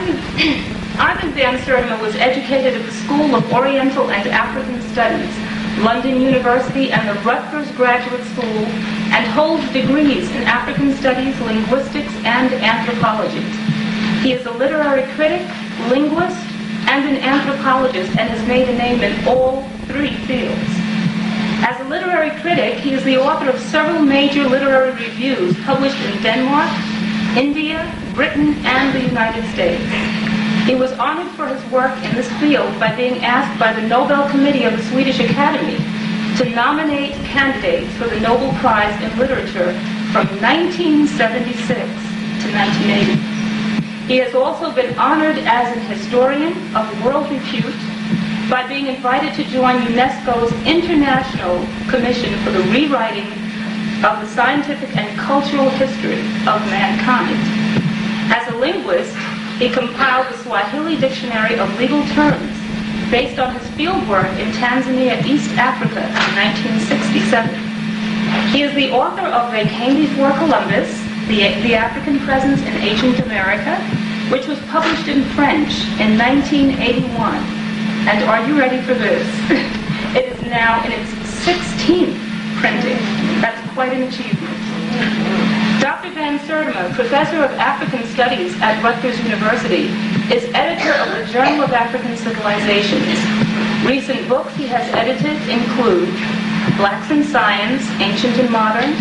Ivan van Sertima was educated at the School of Oriental and African Studies, London University, and the Rutgers Graduate School, and holds degrees in African Studies, Linguistics, and Anthropology. He is a literary critic, linguist, and an anthropologist, and has made a name in all three fields. As a literary critic, he is the author of several major literary reviews published in Denmark, India, Britain, and the United States. He was honored for his work in this field by being asked by the Nobel Committee of the Swedish Academy to nominate candidates for the Nobel Prize in Literature from 1976 to 1980. He has also been honored as an historian of world repute by being invited to join UNESCO's International Commission for the Rewriting of the Scientific and Cultural History of Mankind. As a linguist, he compiled the Swahili Dictionary of Legal Terms based on his fieldwork in Tanzania, East Africa in 1967. He is the author of They Came Before Columbus, the African Presence in Ancient America, which was published in French in 1981. And are you ready for this? It is now in its 16th printing. That's quite an achievement. Dr. van Sertima, Professor of African Studies at Rutgers University, is editor of the Journal of African Civilizations. Recent books he has edited include Blacks in Science, Ancient and Modern,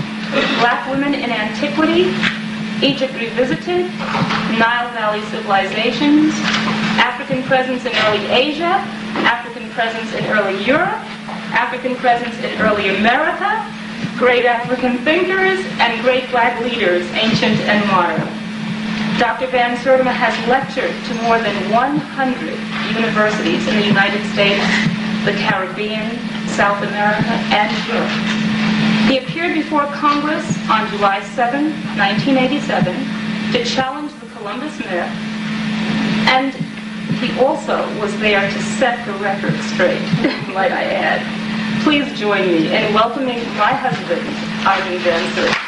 Black Women in Antiquity, Egypt Revisited, Nile Valley Civilizations, African Presence in Early Asia, African Presence in Early Europe, African Presence in Early America, Great African Thinkers, and Great Black Leaders, Ancient and Modern. Dr. van Sertima has lectured to more than 100 universities in the United States, the Caribbean, South America, and Europe. He appeared before Congress on July 7, 1987, to challenge the Columbus myth, and he also was there to set the record straight, might I add. Please join me in welcoming my husband, Ivan van Sertima.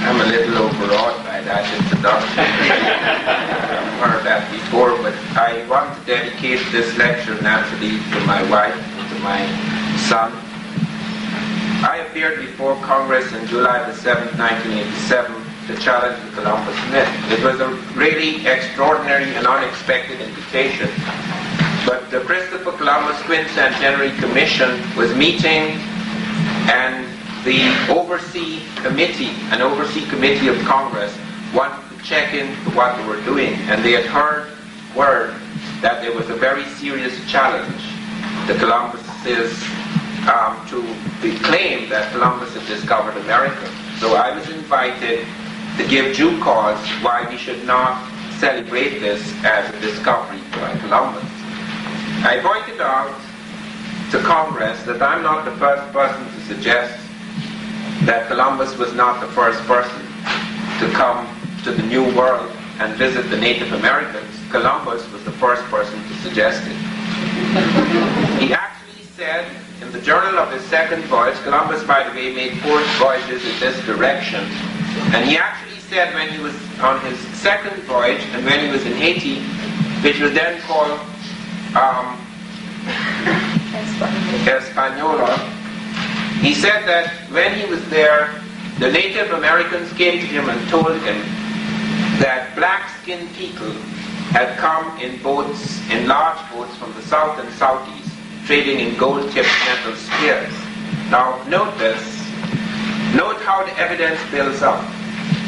I'm a little overawed by that introduction. I've heard that before, but I want to dedicate this lecture naturally to my wife and to my son. I appeared before Congress on July the 7th, 1987 to challenge the Columbus myth. It was a really extraordinary and unexpected invitation, but the Christopher Columbus Quincentenary Commission was meeting, and the Oversee Committee of Congress wanted to check into what they were doing, and they had heard word that there was a very serious challenge to Columbus's to the claim that Columbus had discovered America. So I was invited to give due cause why we should not celebrate this as a discovery by Columbus. I pointed out to Congress that I'm not the first person to suggest that Columbus was not the first person to come to the New World and visit the Native Americans. Columbus was the first person to suggest it. He actually said in the journal of his second voyage, Columbus, by the way, made 4 voyages in this direction, and he actually said when he was on his second voyage and when he was in Haiti, which was then called Hispaniola, he said that when he was there, the Native Americans came to him and told him that black-skinned people had come in boats, in large boats from the south and southeast, trading in gold-tipped metal spears. Now, note this. Note how the evidence builds up.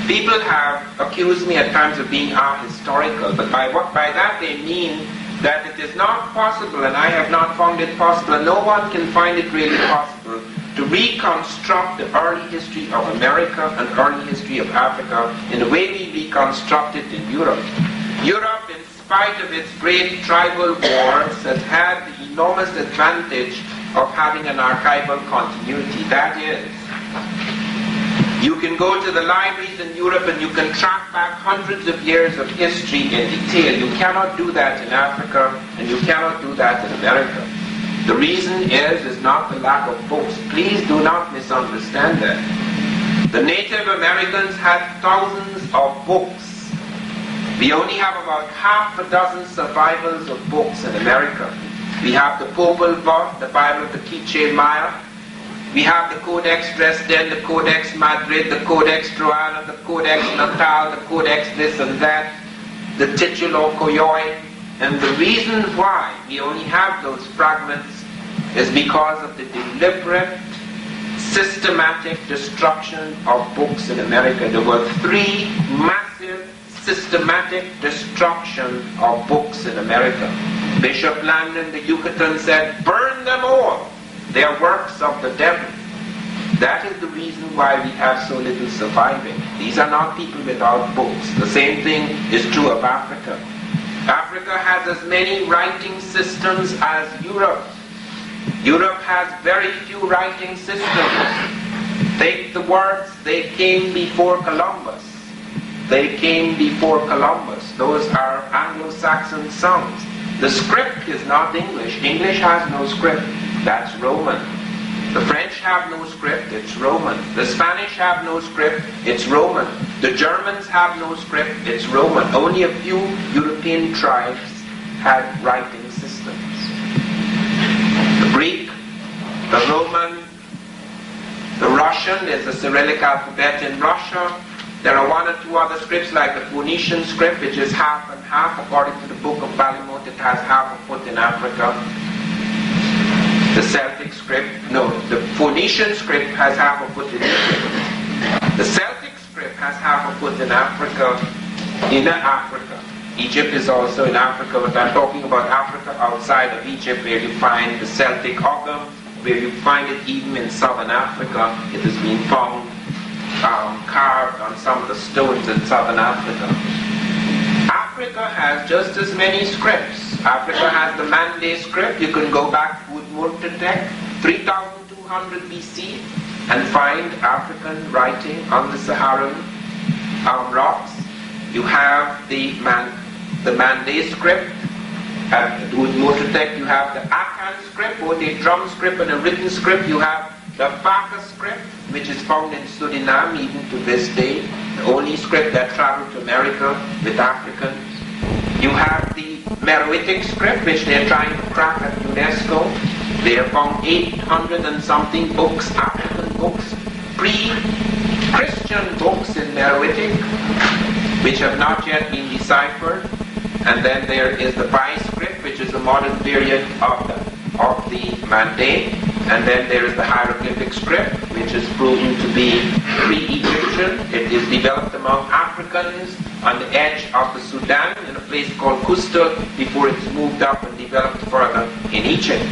People have accused me at times of being ahistorical, but by that they mean that it is not possible, and I have not found it possible, and no one can find it really possible, to reconstruct the early history of America and early history of Africa in the way we reconstruct it in Europe. Europe, in spite of its great tribal wars, has had the enormous advantage of having an archival continuity. That is, you can go to the libraries in Europe and you can track back hundreds of years of history in detail. You cannot do that in Africa, and you cannot do that in America. The reason is not the lack of books. Please do not misunderstand that. The Native Americans had thousands of books. We only have about half a dozen survivals of books in America. We have the Popol Vuh, the Bible of the Quiche Maya. We have the Codex Dresden, the Codex Madrid, the Codex Troana, the Codex Natal, the Codex this and that, the Titulo Coyoy. And the reason why we only have those fragments is because of the deliberate, systematic destruction of books in America. There were 3 massive, systematic destruction of books in America. Bishop Landon, the Yucatan, said, "Burn them all. They are works of the devil." That is the reason why we have so little surviving. These are not people without books. The same thing is true of Africa. Africa has as many writing systems as Europe. Europe has very few writing systems. Take the words, "They came before Columbus." They came before Columbus. Those are Anglo-Saxon songs. The script is not English. English has no script. That's Roman. The French have no script. It's Roman. The Spanish have no script. It's Roman. The Germans have no script. It's Roman. Only a few European tribes had writing systems. The Greek, the Roman, the Russian, there's the Cyrillic alphabet in Russia. There are 1 or 2 other scripts like the Phoenician script, which is half and half. According to the Book of Balimut, it has half a foot in Africa. The Celtic script, no, the Phoenician script has half a foot in Egypt. The Celtic script has half a foot in Africa, Egypt is also in Africa, but I'm talking about Africa outside of Egypt, where you find the Celtic Ogham, where you find it even in southern Africa. It has been found carved on some of the stones in southern Africa. Africa has just as many scripts. Africa has the Mande script. You can go back to Utmurtetek, 3200 BC, and find African writing on the Saharan rocks. You have the Mande script. At Utmurtetek, you have the Akan script, both a drum script and a written script. You have the Faka script, which is found in Suriname even to this day, the only script that traveled to America with Africans. You have the Meroitic script, which they're trying to crack at UNESCO. They have found 800 and something books, African books, pre-Christian books in Meroitic, which have not yet been deciphered. And then there is the Bai script, which is a modern variant of the Mande. And then there is the hieroglyphic script, which is proven to be pre-Egyptian. It is developed among Africans on the edge of the Sudan in a place called Kustal before it's moved up and developed further in Egypt.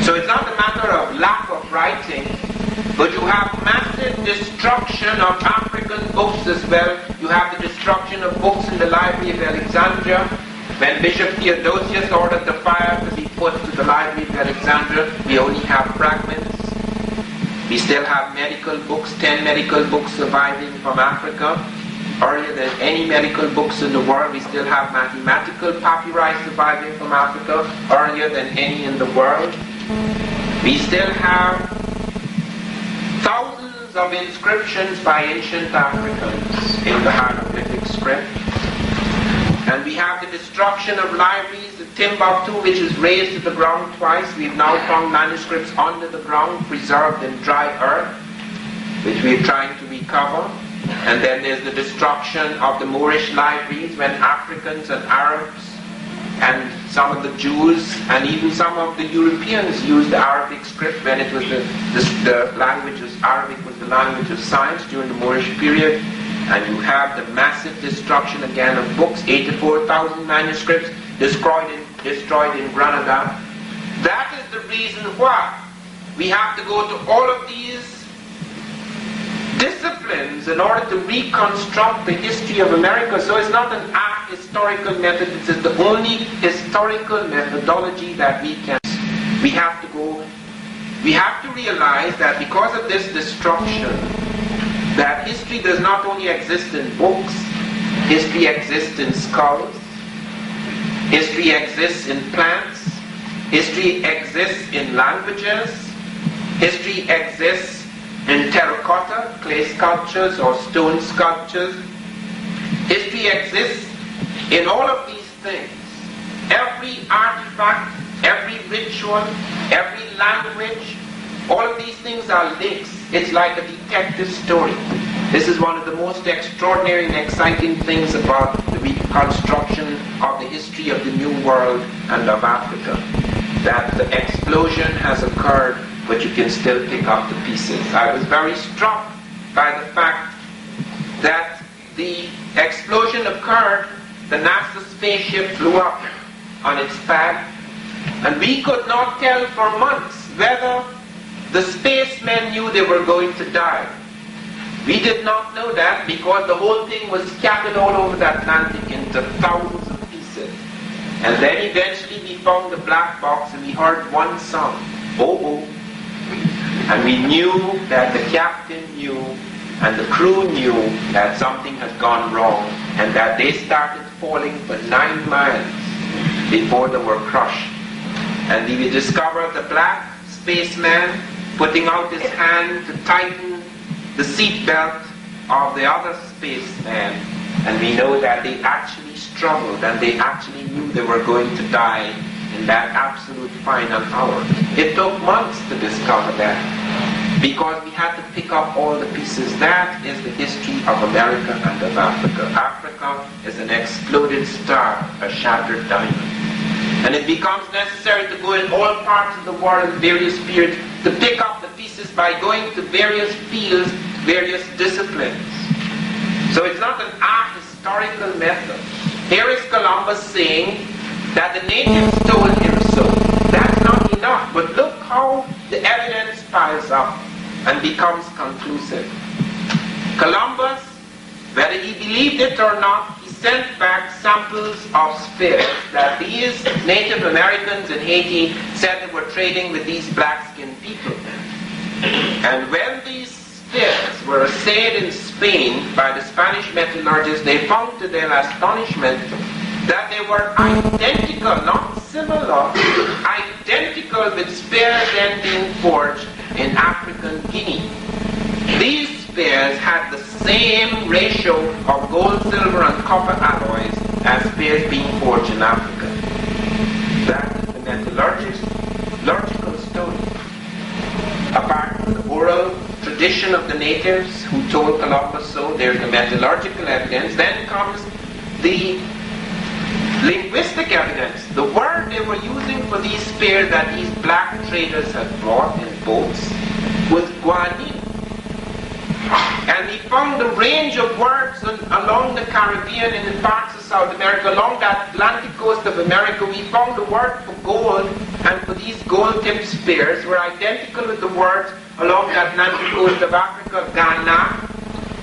So it's not a matter of lack of writing, but you have massive destruction of African books as well. You have the destruction of books in the Library of Alexandria. When Bishop Theodosius ordered the fire to be put to the Library of Alexandria, we only have fragments. We still have medical books, 10 medical books surviving from Africa. Earlier than any medical books in the world, we still have mathematical papyri surviving from Africa, earlier than any in the world. We still have thousands of inscriptions by ancient Africans in the hieroglyphic script. And we have the destruction of libraries, the Timbuktu, which is razed to the ground twice. We've now found manuscripts under the ground, preserved in dry earth, which we're trying to recover. And then there's the destruction of the Moorish libraries when Africans and Arabs and some of the Jews and even some of the Europeans used the Arabic script when it was the language of Arabic was the language of science during the Moorish period. And you have the massive destruction again of books, 84,000 manuscripts destroyed in Granada. That is the reason why we have to go to all of these disciplines in order to reconstruct the history of America. So it's not an historical method, it's the only historical methodology that we can. We have to go we have to realize that because of this destruction, that history does not only exist in books, history exists in skulls, history exists in plants, history exists in languages, history exists in terracotta, clay sculptures or stone sculptures. History exists in all of these things. Every artifact, every ritual, every language, all of these things are links. It's like a detective story. This is one of the most extraordinary and exciting things about the reconstruction of the history of the New World and of Africa. That the explosion has occurred, but you can still pick up the pieces. I was very struck by the fact that the explosion occurred, the NASA spaceship flew up on its pad, and we could not tell for months whether the spacemen knew they were going to die. We did not know that because the whole thing was scattered all over the Atlantic into thousands of pieces. And then eventually we found the black box and we heard one sound, oh oh. And we knew that the captain knew and the crew knew that something had gone wrong and that they started falling for 9 miles before they were crushed. And we discovered the black spaceman putting out his hand to tighten the seatbelt of the other spaceman, and we know that they actually struggled and they actually knew they were going to die in that absolute final hour. It took months to discover that because we had to pick up all the pieces. That is the history of America and of Africa. Africa is an exploded star, a shattered diamond. And it becomes necessary to go in all parts of the world, various periods, to pick up the pieces by going to various fields, various disciplines. So it's not an ahistorical method. Here is Columbus saying that the natives told him so. That's not enough, but look how the evidence piles up and becomes conclusive. Columbus, whether he believed it or not, he sent back samples of spears that these Native Americans in Haiti said they were trading with these black-skinned people. And when these spears were assayed in Spain by the Spanish metallurgists, they found to their astonishment that they were identical, not similar, identical with spears then being forged in African Guinea. These spears had the same ratio of gold, silver, and copper alloys as spears being forged in Africa. That is the metallurgical story. Apart from the oral tradition of the natives who told Columbus so, there's the metallurgical evidence. Then comes the linguistic evidence. The word they were using for these spears that these black traders had brought in boats was guanine. And he found a range of words along the Caribbean and in parts of South America, along the Atlantic coast of America. We found the word for gold, and for these gold-tipped spears were identical with the words along the Atlantic coast of Africa. Ghana,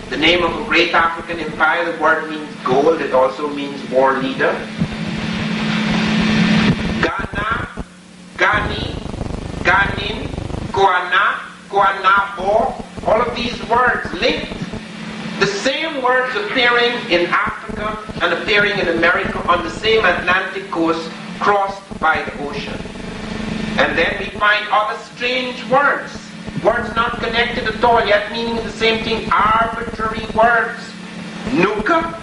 the name of a great African empire, the word means gold, it also means war leader. Ghana, Ghani, Ghanin, Guana, Guanabo, all of these words linked. The same words appearing in Africa and appearing in America on the same Atlantic coast crossed by the ocean. And then we find other strange words. Words not connected at all, yet meaning the same thing. Arbitrary words. Nuka,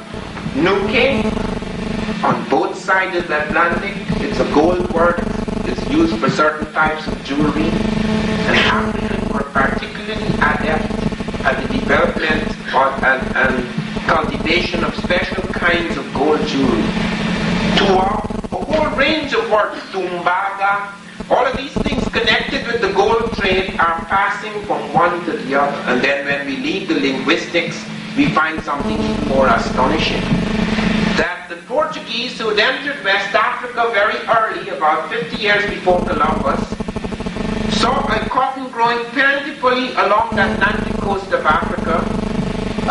Nuke, on both sides of the Atlantic. It's a gold word. It's used for certain types of jewelry. And Africans were particularly adept at the development and cultivation of special kinds of gold jewelry. Tua, a whole range of words. Tumbaga. All of these things connected with the gold trade are passing from one to the other. And then when we leave the linguistics, we find something even more astonishing. That the Portuguese who had entered West Africa very early, about 50 years before Columbus, saw a cotton growing plentifully along the Atlantic coast of Africa.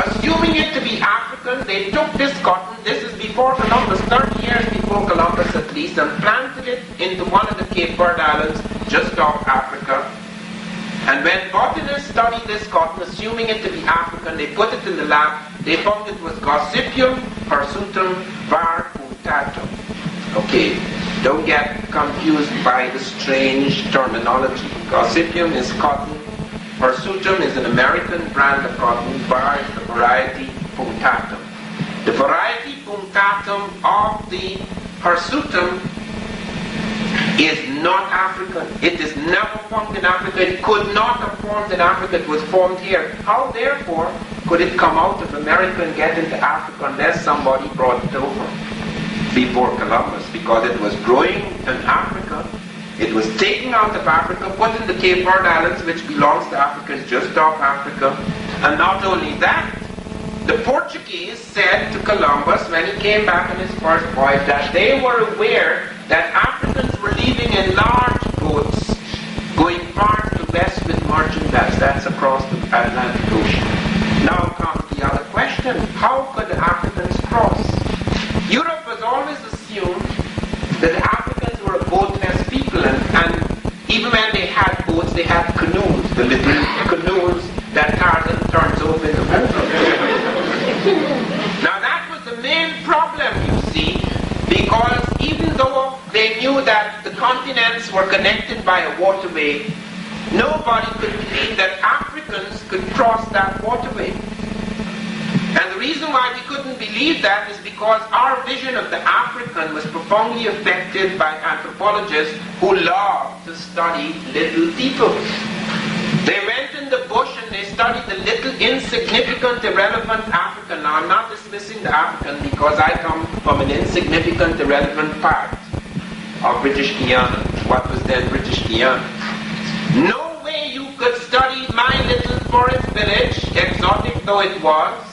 Assuming it to be African, they took this cotton, this is before Columbus, 30 years before Columbus at least, and planted it into one of the Cape Verde Islands just off Africa. And when botanists studied this cotton, assuming it to be African, they put it in the lab, they found it was Gossypium hirsutum var. Okay, don't get confused by the strange terminology. Gossypium is cotton, hirsutum is an American brand of cotton, var is the variety punctatum. The variety punctatum of the hirsutum is not African. It is never formed in Africa. It could not have formed in Africa. It was formed here. How, therefore, could it come out of America and get into Africa unless somebody brought it over before Columbus? Because it was growing in Africa. It was taken out of Africa, put in the Cape Verde Islands, which belongs to Africa, it's just off Africa. And not only that, the Portuguese said to Columbus when he came back on his first voyage that they were aware that Africans were leaving in large boats going far to the west with merchandise. That's across the Atlantic Ocean. Now comes the other question. How could the Africans cross? Europe has always assumed that the Africans were a boatless people, and even when they had boats, they had canoes, the little canoes that Tarzan turns over in the movie. Now that was the main problem, you see, because even though they knew that the continents were connected by a waterway, nobody could believe that Africans could cross that waterway. And the reason why we couldn't believe that is because our vision of the African was profoundly affected by anthropologists who loved to study little people. They went in the bush and they studied the little insignificant, irrelevant African. Now I'm not dismissing the African because I come from an insignificant, irrelevant part of British Guiana, what was then British Guiana. No way you could study my little forest village, exotic though it was,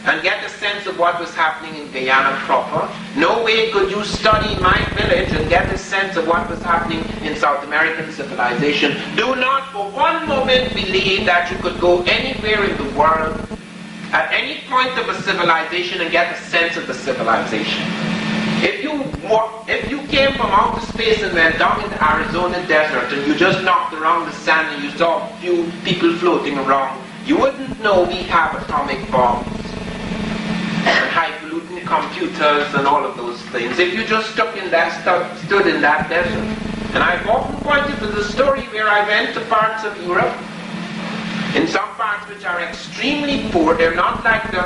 and get a sense of what was happening in Guyana proper. No way could you study my village and get a sense of what was happening in South American civilization. Do not for one moment believe that you could go anywhere in the world at any point of a civilization and get a sense of the civilization. If you came from outer space and went down in the Arizona desert and you just knocked around the sand and you saw a few people floating around, you wouldn't know we have atomic bombs and highfalutin computers and all of those things if you just stood in that desert. And I've often pointed to the story where I went to parts of Europe, in some parts which are extremely poor. They're not like the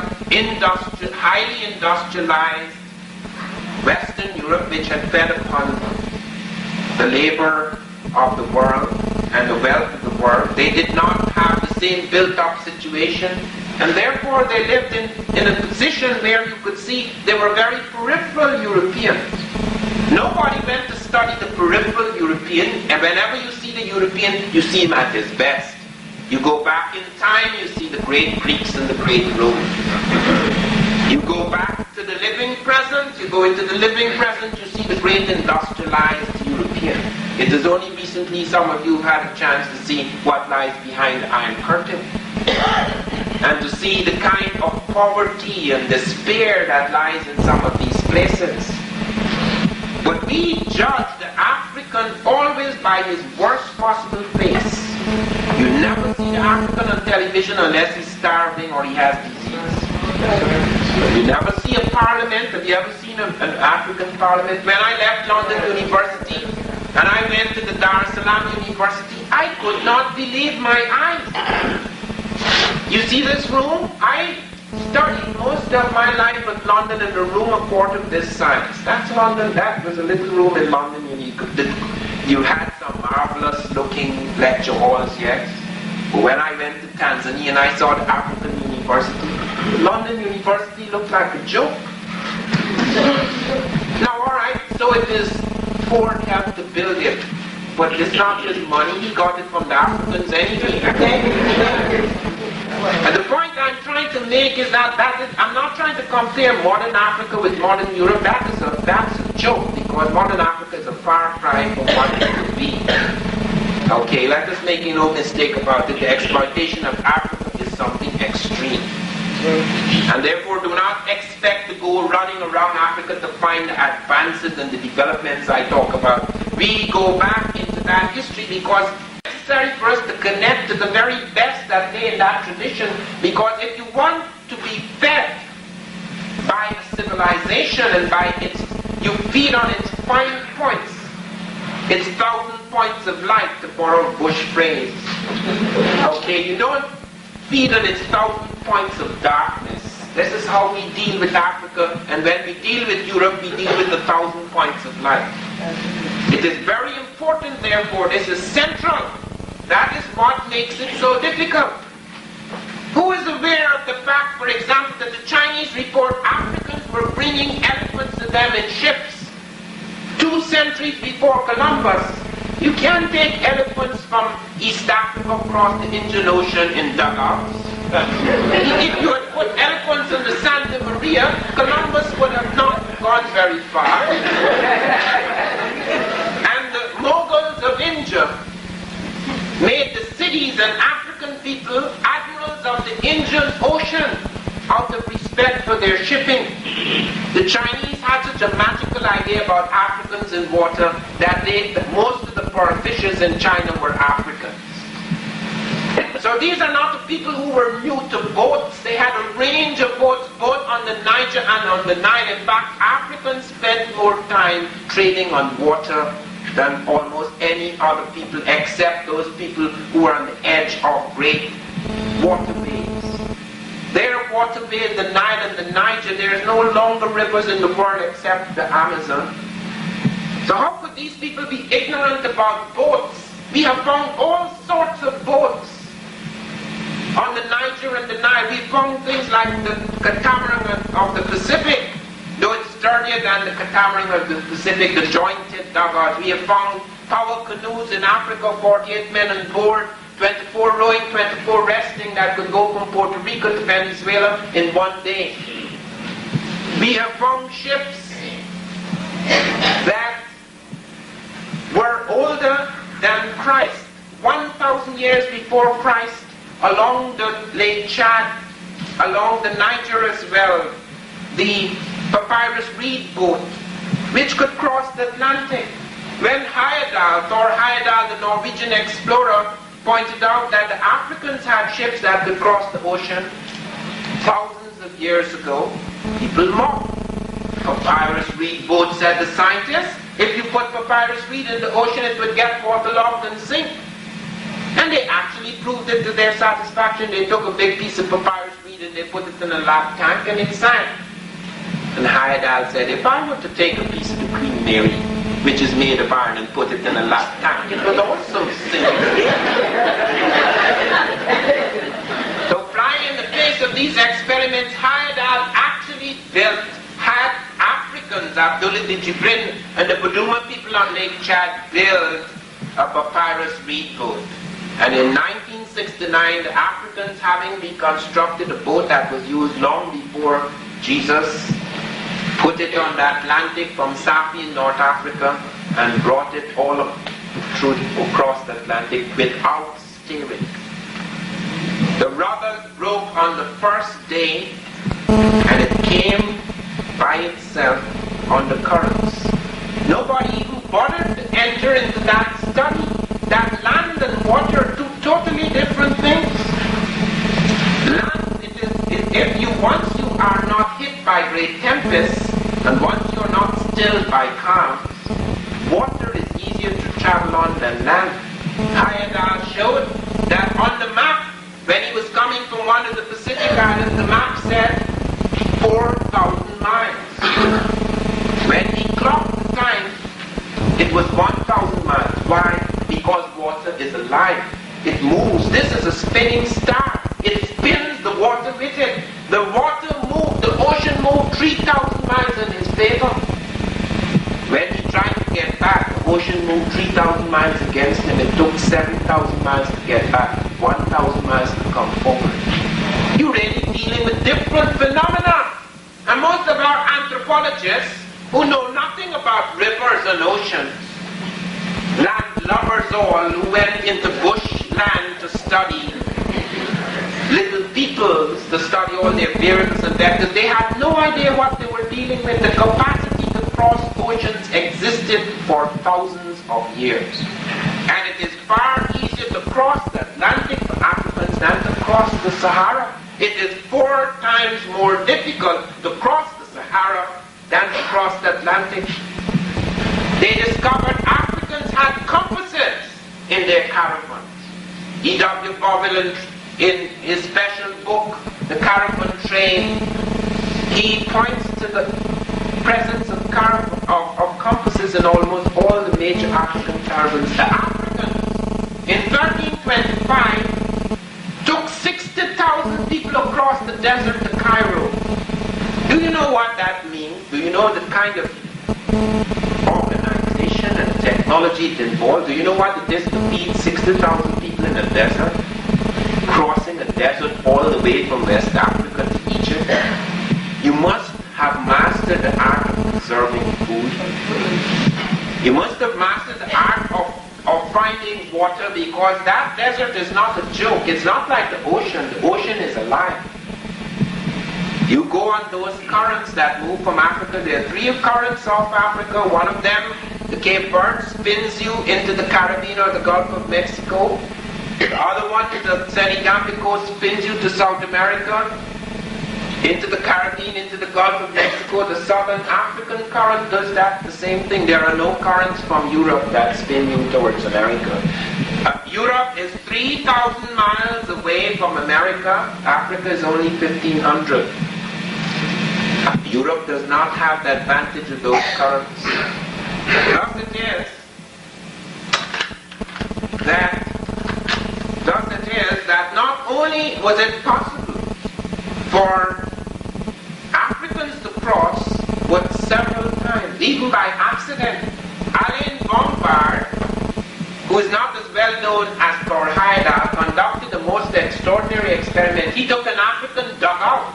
highly industrialized Western Europe, which had fed upon the labor of the world and the wealth of the world. They did not have the same built-up situation, and therefore they lived in a position where you could see they were very peripheral Europeans. Nobody went to study the peripheral European, and whenever you see the European, you see him at his best. You go back in time, you see the great Greeks and the great Romans. You go back to the living present, you go into the living present, you see the great industrialized European. It is only recently some of you have had a chance to see what lies behind the Iron Curtain, and to see the kind of poverty and despair that lies in some of these places. But we judge the African always by his worst possible face. You never see the African on television unless he's starving or he has disease. You never see a parliament. Have you ever seen an African parliament? When I left London University and I went to the Dar es Salaam University, I could not believe my eyes. You see this room? I studied most of my life at London in a room a quarter of this size. That's London. That was a little room in London. You had some marvelous looking lecture halls, yes. But when I went to Tanzania and I saw the African University, London University looked like a joke. Now alright, so it is Ford helped to build it. But it's not his money, he got it from the Africans anyway. And the point I'm trying to make is that I'm not trying to compare modern Africa with modern Europe. That's a joke, because modern Africa is a far cry from what it could be. Okay, let us make no mistake about it. The exploitation of Africa is something extreme. And therefore do not expect to go running around Africa to find the advances and the developments I talk about. We go back into that history because necessary for us to connect to the very best that day in that tradition, because if you want to be fed by a civilization and by its, you feed on its fine points, its 1,000 points of light, to borrow Bush phrase. Okay, you don't feed on its 1,000 points of darkness. This is how we deal with Africa, and when we deal with Europe, we deal with the 1,000 points of light. It is very important, therefore, this is central. That is what makes it so difficult. Who is aware of the fact, for example, that the Chinese report Africans were bringing elephants to them in ships 2 centuries before Columbus? You can't take elephants from East Africa across the Indian Ocean in dugouts. If you had put elephants in the Santa Maria, Columbus would have not gone very far. And the Mughals of India made the cities and African people admirals of the Indian Ocean out of respect for their shipping. The Chinese had such a magical idea about Africans in water that most of the poor fishes in China were Africans. So these are not the people who were new to boats. They had a range of boats both on the Niger and on the Nile. In fact, Africans spent more time trading on water than almost any other people, except those people who were on the edge of great waterways. Their waterways, the Nile and the Niger, there is no longer rivers in the world except the Amazon. So how could these people be ignorant about boats? We have found all sorts of boats on the Niger and the Nile. We found things like the catamaran of the Pacific, though it's sturdier than the catamaran of the Pacific, the jointed dugouts. We have found power canoes in Africa, 48 men on board, 24 rowing, 24 resting, that could go from Puerto Rico to Venezuela in one day. We have found ships that were older than Christ, 1,000 years before Christ, along the Lake Chad, along the Niger as well, the papyrus reed boat, which could cross the Atlantic. When Thor Heyerdahl, the Norwegian explorer, pointed out that the Africans had ships that could cross the ocean thousands of years ago, people mocked. Papyrus reed boat, said the scientists. If you put papyrus reed in the ocean, it would get waterlogged and sink. And they actually proved it to their satisfaction. They took a big piece of papyrus reed and they put it in a lap tank and it sank. And Heyerdahl said, if I were to take a piece of the Queen Mary, which is made of iron, and put it in a lap tank, it would also sink. So flying in the face of these experiments, Heyerdahl actually had Africans, Abdullah de Jibrin and the Buduma people on Lake Chad, build a papyrus reed boat. And in 1969, the Africans, having reconstructed a boat that was used long before Jesus, put it on the Atlantic from Safi in North Africa and brought it all across the Atlantic without steering. The rudders broke on the first day and it came by itself on the currents. Nobody even bothered to enter into that study. That land and water are two totally different things. Land, once you are not hit by great tempests, and once you are not stilled by calms, water is easier to travel on than land. Heyerdahl showed that on the map, when he was coming from one of the Pacific islands, the map said 4,000 miles. When he clocked the time, it was 1,000 miles. Why? Because water is alive. It moves. This is a spinning star. It spins the water with it. The water moved, the ocean moved 3,000 miles in his favor. When he tried to get back, the ocean moved 3,000 miles against him. It took 7,000 miles to get back, 1,000 miles to come forward. You're really dealing with different phenomena. And most of our anthropologists, who know nothing about rivers and oceans, land lovers all, who went into bush land to study little peoples, to study all their variants and vectors, they had no idea what they were dealing with. The capacity to cross oceans existed for thousands of years. And it is far easier easier to cross the Atlantic for Africans than to cross the Sahara. It is 4 times more difficult to cross the Sahara than to cross the Atlantic. They discovered Africans had compasses in their caravans. E.W. Bovill, in his special book, The Caravan Train, he points to the presence of compasses in almost all the major African caravans. The Africans, in 1325, took 60,000 people across the desert to Cairo. Do you know what that means? Do you know the kind of organization and technology it involved? Do you know what it is to feed 60,000 people in a desert? Crossing a desert all the way from West Africa to Egypt? You must have mastered the art of preserving food. You must have mastered the art of finding water, because that desert is not a joke. It's not like the ocean. The ocean is alive. You go on those currents that move from Africa. There are 3 currents off Africa. One of them, the Cape Verde, spins you into the Caribbean or the Gulf of Mexico. The other one, the Senegambico, spins you to South America, into the Caribbean, into the Gulf of Mexico. The Southern African current does that, the same thing. There are no currents from Europe that spin you towards America. Europe is 3,000 miles away from America. Africa is only 1,500. Europe does not have the advantage of those currents. Thus it is that not only was it possible for Africans to cross, but several times, even by accident. Alain Bombard, who is not as well known as Torhaida, conducted the most extraordinary experiment. He took an African dugout,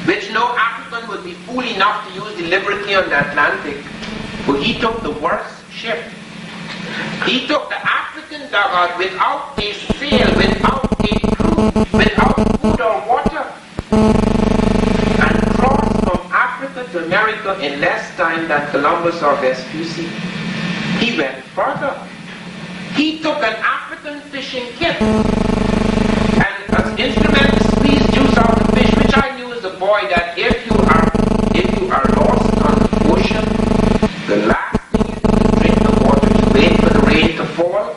which no African would be fool enough to use deliberately on the Atlantic, but he took the worst ship. He took the African dugout without a sail, without a crew, without food or water, and crossed from Africa to America in less time than Columbus or Vespucci. He went further. He took an African fishing kit and an instrument to squeeze juice out of fish, which I knew as a boy that if you are lost on the ocean, the last thing you do is drink the water. You wait for the rain to fall,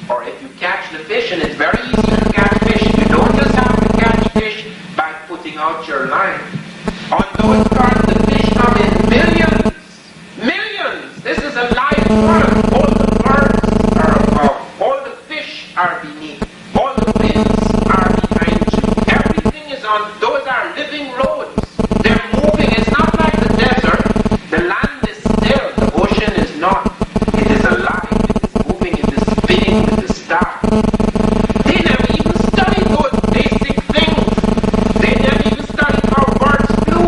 or if you catch the fish, and it's very easy to catch fish. You don't just have to catch fish by putting out your line. On those cards, the fish come in millions. Millions! This is a live world. All the birds are above. All the fish are beneath. All the winds are behind you. Everything is on. Those are living roads. They're moving. It's not like the desert. The land is still. The ocean is not. It is alive. It is moving. It is spinning with the stars. They never even studied those basic things. They never even studied how birds flew.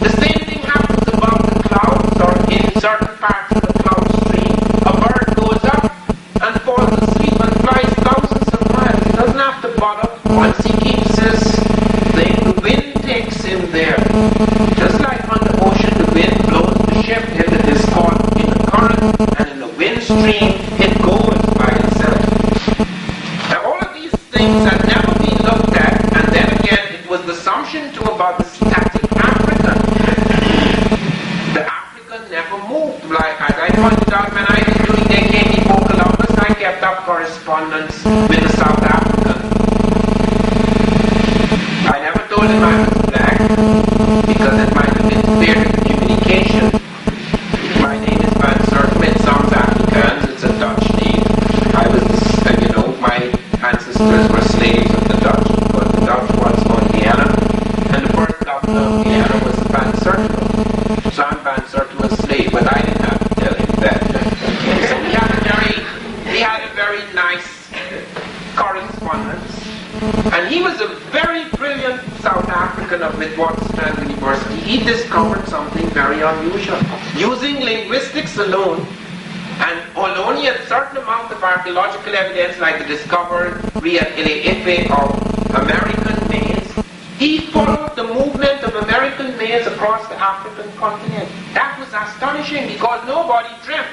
The same thing happens above the clouds or in certain parts of the cloud stream. A bird goes up and falls asleep and flies thousands of miles. He doesn't have to bother. Once he keeps his thing, the wind takes him there. Just like on the ocean, the wind blows the ship till it is caught in the current, and in the wind stream, it goes by itself. Now all of these things have never been looked at, and then again, it was the assumption too about the static African. The African never moved. Like as I pointed out when I was doing the came before Columbus, I kept up correspondence with the South African. I never told him I was black, because it might have interfered with communication. My name is Van Sertima. It sounds Afrikaans. It's a Dutch name. I was, my ancestors were slaves of the Dutch, because the Dutch once owned Guyana, and the first governor of Guyana was Van Sertima. So I'm Van Sertima's slave, but I didn't have to tell him that. So we had a very nice correspondence. And he was a very brilliant South African of Witwatersrand University. He discovered something very unusual. Using linguistics alone, and only a certain amount of archaeological evidence like the discovery at Ile-Ife of American males, he followed the movement of American males across the African continent. That was astonishing, because nobody dreamt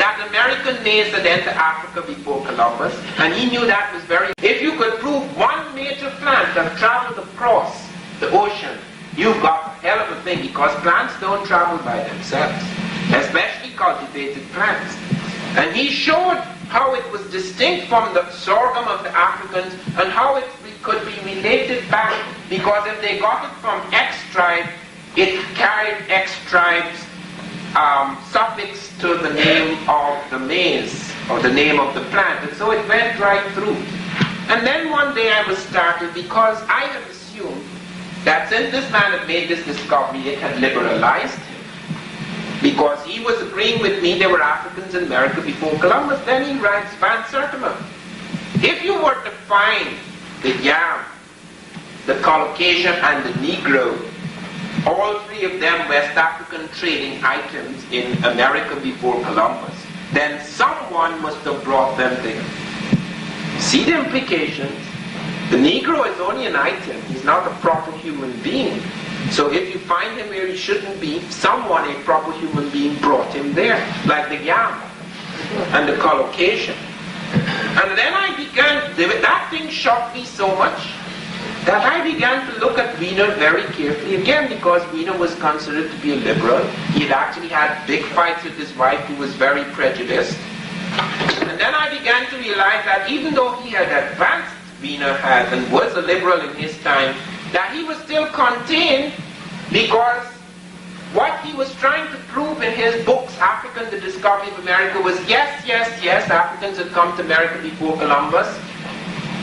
that American maize had entered Africa before Columbus, and he knew that was very... If you could prove one major plant that traveled across the ocean, you've got a hell of a thing, because plants don't travel by themselves, especially cultivated plants. And he showed how it was distinct from the sorghum of the Africans, and how it could be related back, because if they got it from X tribe, it carried X tribe's suffix to the name of the maize, or the name of the plant, and so it went right through. And then one day I was startled, because I had assumed that since this man had made this discovery, it had liberalized him, because he was agreeing with me there were Africans in America before Columbus. Then he writes, Van Sertima, if you were to find the yam, the Caucasian, and the Negro, all three of them West African trading items in America before Columbus, then someone must have brought them there. See the implications? The Negro is only an item. He's not a proper human being. So if you find him where he shouldn't be, someone, a proper human being, brought him there, like the yam and the Caucasian. And then I began, that thing shocked me so much, that I began to look at Wiener very carefully, again because Wiener was considered to be a liberal. He had actually had big fights with his wife, who was very prejudiced. And then I began to realize that even though he had advanced, Wiener had, and was a liberal in his time, that he was still contained, because what he was trying to prove in his books, African, the Discovery of America, was yes, Africans had come to America before Columbus.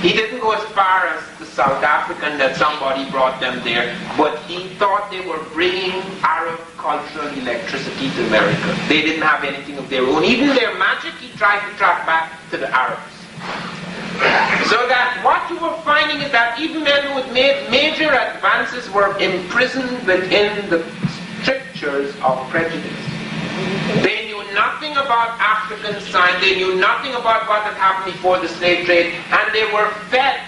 He didn't go as far as the South African, that somebody brought them there, but he thought they were bringing Arab cultural electricity to America. They didn't have anything of their own. Even their magic, he tried to track back to the Arabs. So that what you were finding is that even men who had made major advances were imprisoned within the strictures of prejudice. They knew nothing about African science, they knew nothing about what had happened before the slave trade, and they were fed.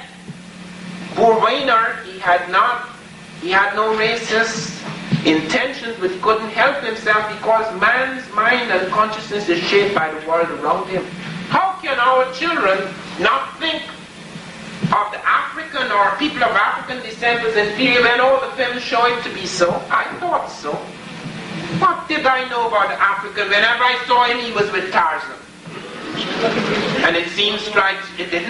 Poor Weiner, he had no racist intentions, but he couldn't help himself, because man's mind and consciousness is shaped by the world around him. How can our children not think of the African or people of African descent as inferior when all the films show it to be so? I thought so. What did I know about the African? Whenever I saw him, he was with Tarzan. And it didn't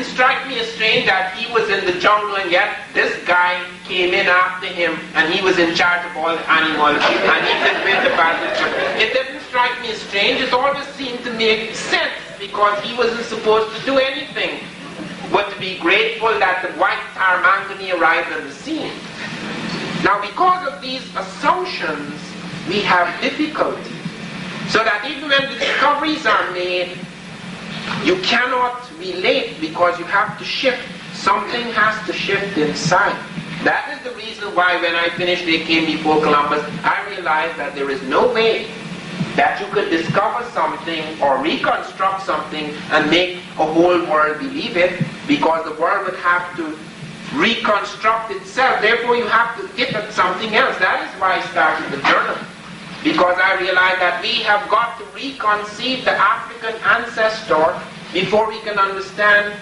strike me as strange that he was in the jungle, and yet this guy came in after him, and he was in charge of all the animals, and he did win the battle. It didn't strike me as strange. It always seemed to make sense, because he wasn't supposed to do anything but to be grateful that the white Tarmangani arrived on the scene. Now, because of these assumptions, we have difficulty. So that even when the discoveries are made, you cannot relate, because you have to shift. Something has to shift inside. That is the reason why when I finished They Came Before Columbus, I realized that there is no way that you could discover something or reconstruct something and make a whole world believe it, because the world would have to reconstruct itself. Therefore, you have to get at something else. That is why I started the journal, because I realized that we have got to reconceive the African ancestor before we can understand.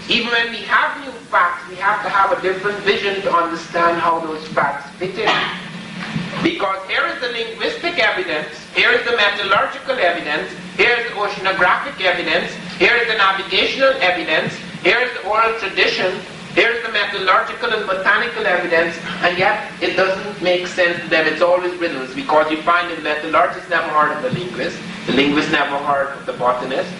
Even when we have new facts, we have to have a different vision to understand how those facts fit in. Because here is the linguistic evidence, here is the metallurgical evidence, here is the oceanographic evidence, here is the navigational evidence, here is the oral tradition, here is the metallurgical and botanical evidence, and yet it doesn't make sense to them. It's always riddles, because you find the metallurgist never heard of the linguist never heard of the botanist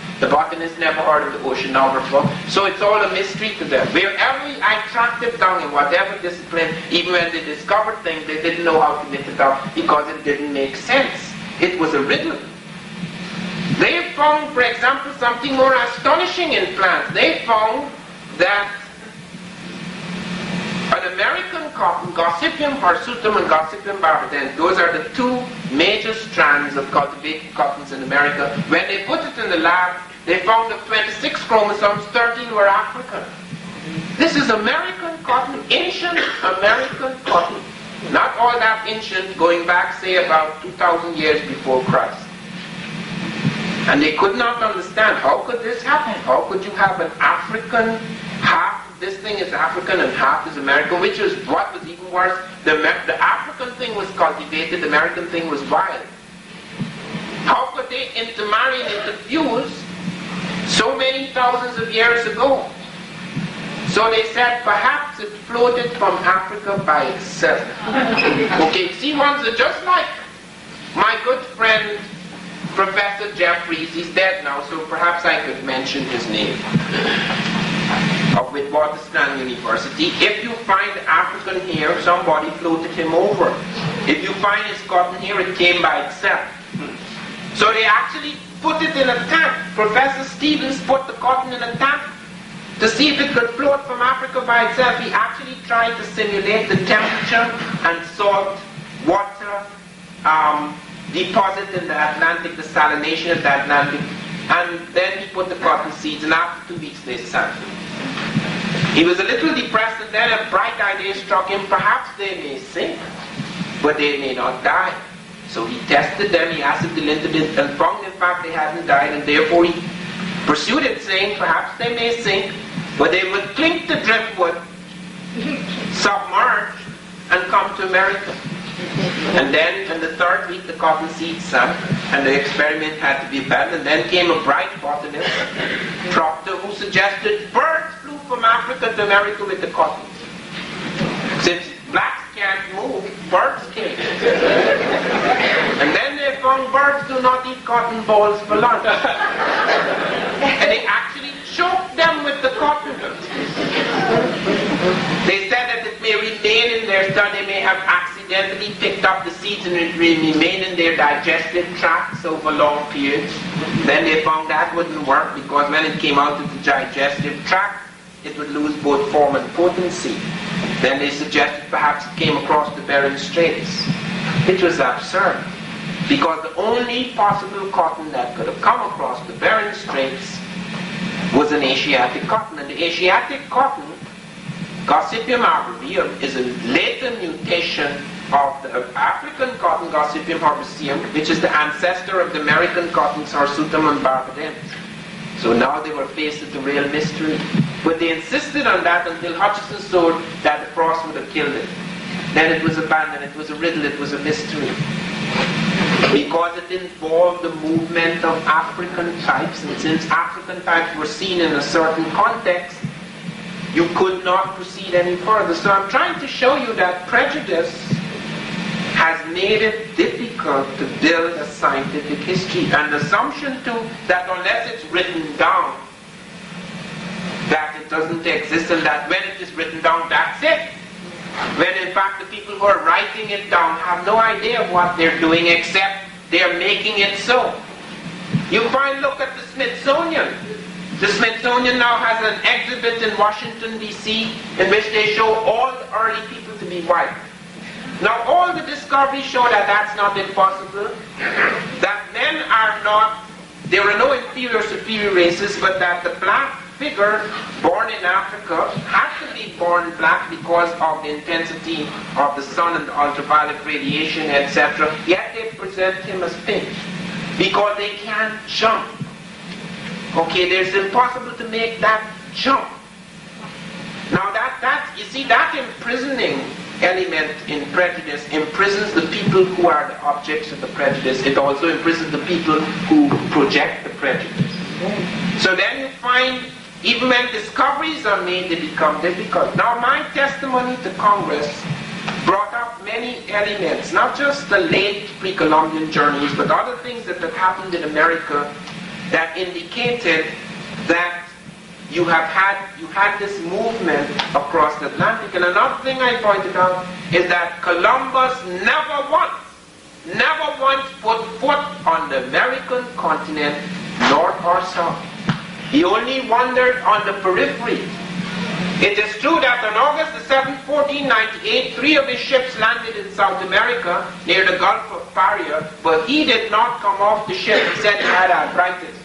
never heard of the oceanographer, so it's all a mystery to them. Wherever I tracked it down in whatever discipline, even when they discovered things, they didn't know how to knit it up, because it didn't make sense. It was a riddle. They found, for example, something more astonishing in plants. They found that an American cotton, Gossypium hirsutum and Gossypium barbadense, those are the two major strands of cultivated cottons in America. When they put it in the lab, they found of 26 chromosomes, 13 were African. This is American cotton, ancient American cotton. Not all that ancient, going back, say, about 2,000 years before Christ. And they could not understand, how could this happen? How could you have an African, half this thing is African and half is American, which is what was even worse. The African thing was cultivated, the American thing was wild. How could they intermarry and interfuse so many thousands of years ago? So they said perhaps it floated from Africa by itself. Okay, see, ones are just like my good friend Professor Jeffries. He's dead now, so perhaps I could mention his name. Of Witwatersrand University. If you find African hair, somebody floated him over. If you find his cotton hair, it came by itself. So they actually put it in a tank. Professor Stevens put the cotton in a tank to see if it could float from Africa by itself. He actually tried to simulate the temperature and salt water deposit in the Atlantic, the salination of the Atlantic, and then he put the cotton seeds, and after 2 weeks they sank. He was a little depressed, and then a bright idea struck him. Perhaps they may sink, but they may not die. So he tested them, he asked the linted and found in fact they hadn't died, and therefore he pursued it, saying perhaps they may sink, but they would cling to driftwood, submerge, and come to America. And then in the 3rd week the cotton seeds sank, and the experiment had to be abandoned. Then came a bright botanist, Proctor, who suggested birds flew from Africa to America with the cotton. Since blacks can't move, birds can. And then they found birds do not eat cotton balls for lunch. And they actually choked them with the cotton. They said that it may remain in their stomach, they may have accidentally picked up the seeds and it may remain in their digestive tracts over long periods. Then they found that wouldn't work, because when it came out of the digestive tract, it would lose both form and potency. Then they suggested perhaps it came across the Bering Straits. It was absurd, because the only possible cotton that could have come across the Bering Straits was an Asiatic cotton. And the Asiatic cotton, Gossypium arboreum, is a later mutation of the African cotton, Gossypium herbaceum, which is the ancestor of the American cotton, Hirsutum and barbadense. So now they were faced with a real mystery. But they insisted on that until Hutchison showed that the frost would have killed it. Then it was abandoned, it was a riddle, it was a mystery. Because it involved the movement of African types, and since African types were seen in a certain context, you could not proceed any further. So I'm trying to show you that prejudice has made it difficult to build a scientific history. And the assumption too that unless it's written down, that it doesn't exist, and that when it is written down, that's it. When in fact the people who are writing it down have no idea of what they're doing, except they're making it so. You look at the Smithsonian. The Smithsonian now has an exhibit in Washington, D.C., in which they show all the early people to be white. Now, all the discoveries show that that's not impossible, that men are not, there are no inferior, superior races, but that the black figure born in Africa had to be born black because of the intensity of the sun and the ultraviolet radiation, etc. Yet they present him as pink, because they can't jump. Okay, it's impossible to make that jump. Now you see, that imprisoning element in prejudice imprisons the people who are the objects of the prejudice. It also imprisons the people who project the prejudice. So then you find, even when discoveries are made, they become difficult. Now my testimony to Congress brought up many elements, not just the late pre-Columbian journeys, but other things that had happened in America that indicated that you had this movement across the Atlantic. And another thing I pointed out is that Columbus never once put foot on the American continent, north or south. He only wandered on the periphery. It is true that on August the 7th, 1498, 3 of his ships landed in South America near the Gulf of Paria, but he did not come off the ship. He said he had arthritis.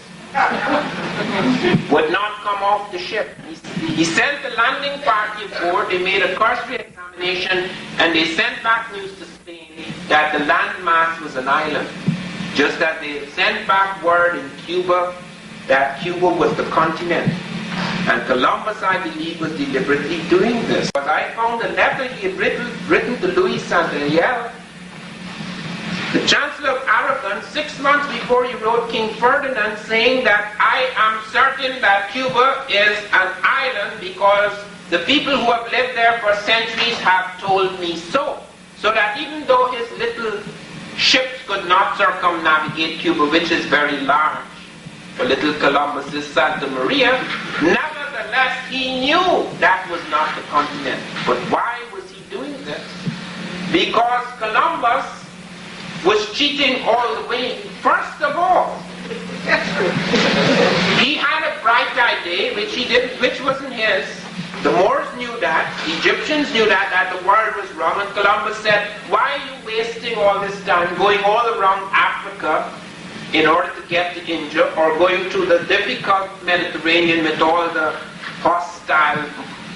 Would not come off the ship. He sent the landing party aboard, they made a cursory examination, and they sent back news to Spain that the landmass was an island. Just as they sent back word in Cuba that Cuba was the continent. And Columbus, I believe, was deliberately doing this. But I found a letter he had written to Louis Santander, the Chancellor of Aragon, 6 months before he wrote King Ferdinand, saying that I am certain that Cuba is an island because the people who have lived there for centuries have told me so. So that even though his little ships could not circumnavigate Cuba, which is very large, for little Columbus's Santa Maria, nevertheless he knew that was not the continent. But why was he doing this? Because Columbus was cheating all the way. First of all, he had a bright idea which wasn't his. The Moors knew that, the Egyptians knew that the world was wrong, and Columbus said, why are you wasting all this time going all around Africa in order to get to India, or going to the difficult Mediterranean with all the hostile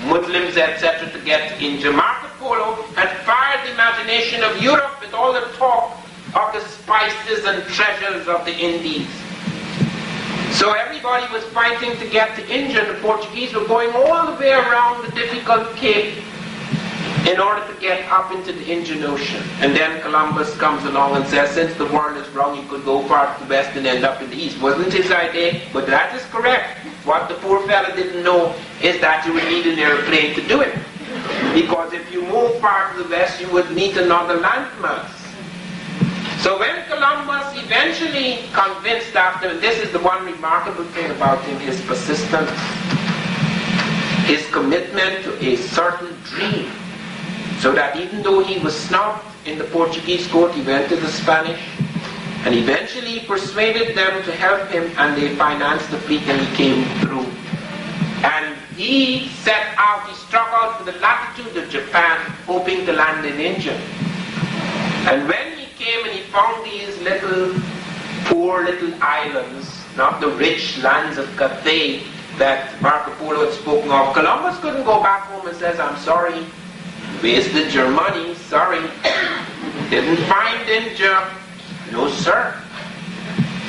Muslims, etc., to get to India? Marco Polo had fired the imagination of Europe with all the talk of the spices and treasures of the Indies. So everybody was fighting to get to India. The Portuguese were going all the way around the difficult Cape in order to get up into the Indian Ocean. And then Columbus comes along and says, since the world is wrong, you could go far to the west and end up in the east. Wasn't his idea, but that is correct. What the poor fella didn't know is that you would need an airplane to do it. Because if you move far to the west, you would meet another landmass. So when Columbus eventually convinced after, and this is the one remarkable thing about him, his persistence, his commitment to a certain dream, so that even though he was snubbed in the Portuguese court, he went to the Spanish, and eventually persuaded them to help him, and they financed the fleet, and he came through. And he set out, he struck out for the latitude of Japan, hoping to land in India. And when he came and he found these poor little islands, not the rich lands of Cathay that Marco Polo had spoken of, Columbus couldn't go back home and says, I'm sorry, wasted your money, sorry, didn't find India. No, sir.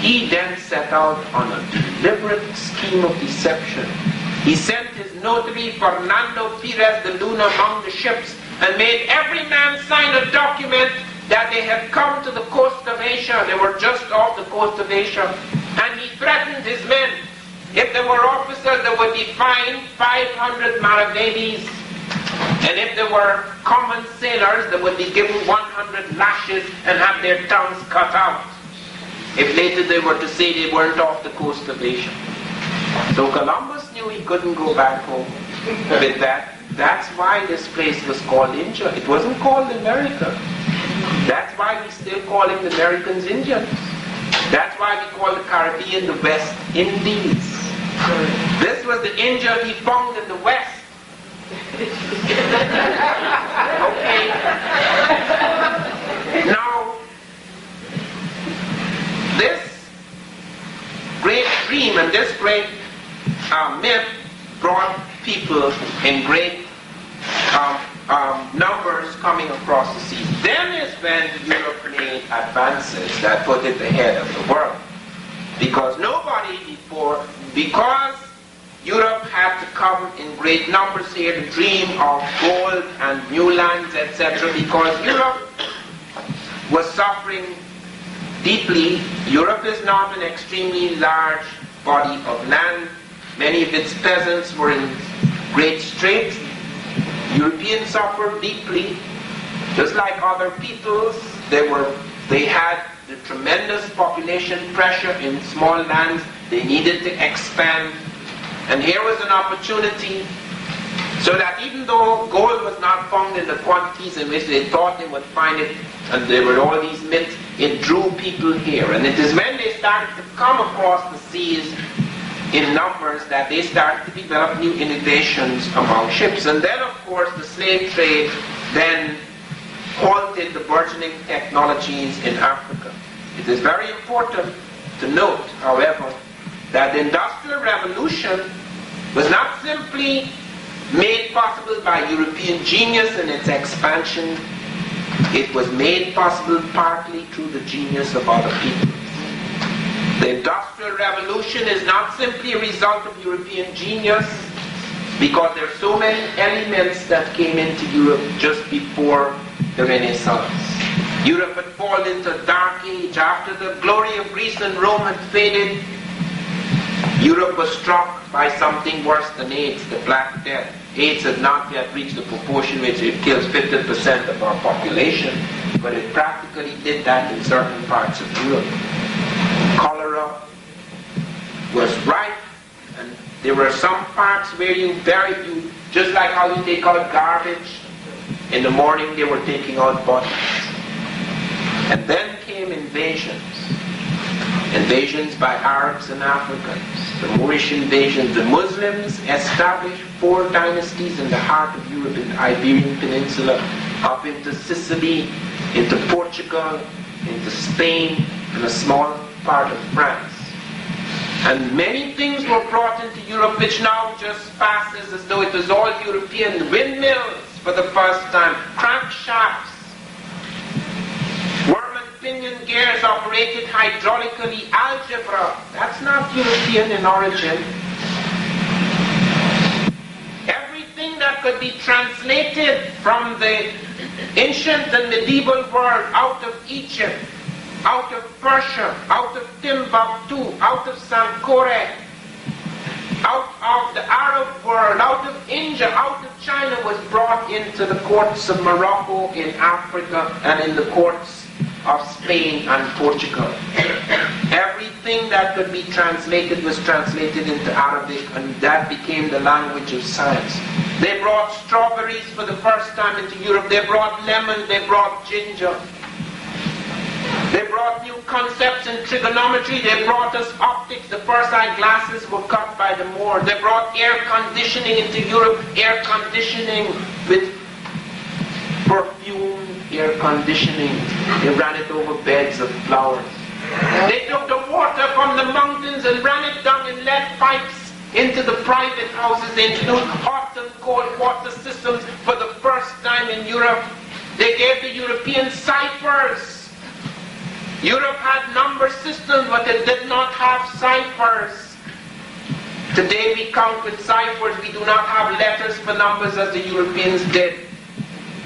He then set out on a deliberate scheme of deception. He sent his notary, Fernando Pires de Luna, among the ships and made every man sign a document that they had come to the coast of Asia. They were just off the coast of Asia. And he threatened his men. If there were officers, they would be fined 500 maravedis. And if there were common sailors, they would be given 100 lashes and have their tongues cut out, if later they were to say they weren't off the coast of Asia. So Columbus knew he couldn't go back home with that. That's why this place was called India. It wasn't called America. That's why we still calling the Americans Indians. That's why we call the Caribbean the West Indies. This was the India he found in the West. Okay. Now, this great dream and this great myth brought people in great numbers coming across the seas. Then is when Europe made advances that put it ahead of the world. Because nobody before, because Europe had to come in great numbers here to dream of gold and new lands, etc. Because Europe was suffering deeply. Europe is not an extremely large body of land. Many of its peasants were in great straits. Europeans suffered deeply. Just like other peoples, they had the tremendous population pressure in small lands. They needed to expand. And here was an opportunity so that even though gold was not found in the quantities in which they thought they would find it, and there were all these myths, it drew people here. And it is when they started to come across the seas in numbers that they started to develop new innovations among ships. And then, of course, the slave trade then halted the burgeoning technologies in Africa. It is very important to note, however, that the Industrial Revolution was not simply made possible by European genius and its expansion. It was made possible partly through the genius of other people. The Industrial Revolution is not simply a result of European genius, because there are so many elements that came into Europe just before the Renaissance. Europe had fallen into a dark age. After the glory of Greece and Rome had faded, Europe was struck by something worse than AIDS, the Black Death. AIDS had not yet reached the proportion which it kills 50% of our population, but it practically did that in certain parts of Europe. Cholera was rife, and there were some parts where just like how you take out garbage, in the morning they were taking out bodies. And then came invasions. Invasions by Arabs and Africans. The Moorish invasions. The Muslims established 4 dynasties in the heart of Europe, in the Iberian Peninsula, up into Sicily, into Portugal, into Spain, and a small part of France. And many things were brought into Europe which now just passes as though it was all European. Windmills for the first time, crankshafts, worm and pinion gears operated hydraulically, algebra, that's not European in origin. Everything that could be translated from the ancient and medieval world out of Egypt, out of Persia, out of Timbuktu, out of Sankore, out of the Arab world, out of India, out of China, was brought into the courts of Morocco, in Africa, and in the courts of Spain and Portugal. Everything that could be translated was translated into Arabic, and that became the language of science. They brought strawberries for the first time into Europe. They brought lemon, they brought ginger. They brought new concepts in trigonometry. They brought us optics. The first eyeglasses were cut by the Moors. They brought air conditioning into Europe. Air conditioning with perfume, air conditioning. They ran it over beds of flowers. They took the water from the mountains and ran it down in lead pipes into the private houses. They introduced hot and cold water systems for the first time in Europe. They gave the Europeans ciphers. Europe had number systems, but it did not have ciphers. Today we count with ciphers. We do not have letters for numbers as the Europeans did.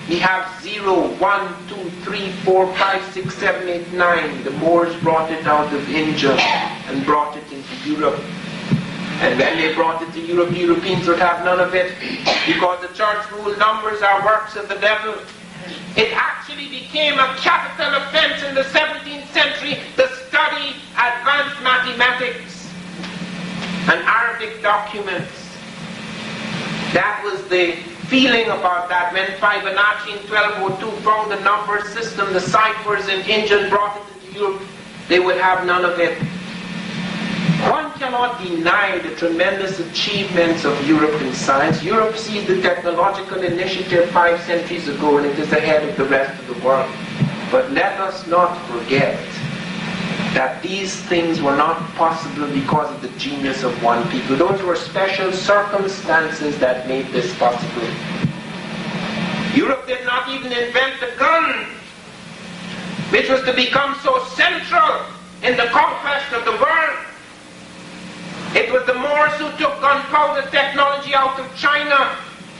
We have 0, 1, 2, 3, 4, 5, 6, 7, 8, 9. The Moors brought it out of India and brought it into Europe. And when they brought it to Europe, the Europeans would have none of it, because the church ruled numbers are works of the devil. It actually became a capital offense in the 17th century to study advanced mathematics and Arabic documents. That was the feeling about that. When Fibonacci in 1202 found the number system, the ciphers in India, and brought it into Europe, they would have none of it. One cannot deny the tremendous achievements of Europe in science. Europe seized the technological initiative 5 centuries ago, and it is ahead of the rest of the world. But let us not forget that these things were not possible because of the genius of one people. Those were special circumstances that made this possible. Europe did not even invent the gun, which was to become so central in the conquest of the world. It was the Moors who took gunpowder technology out of China.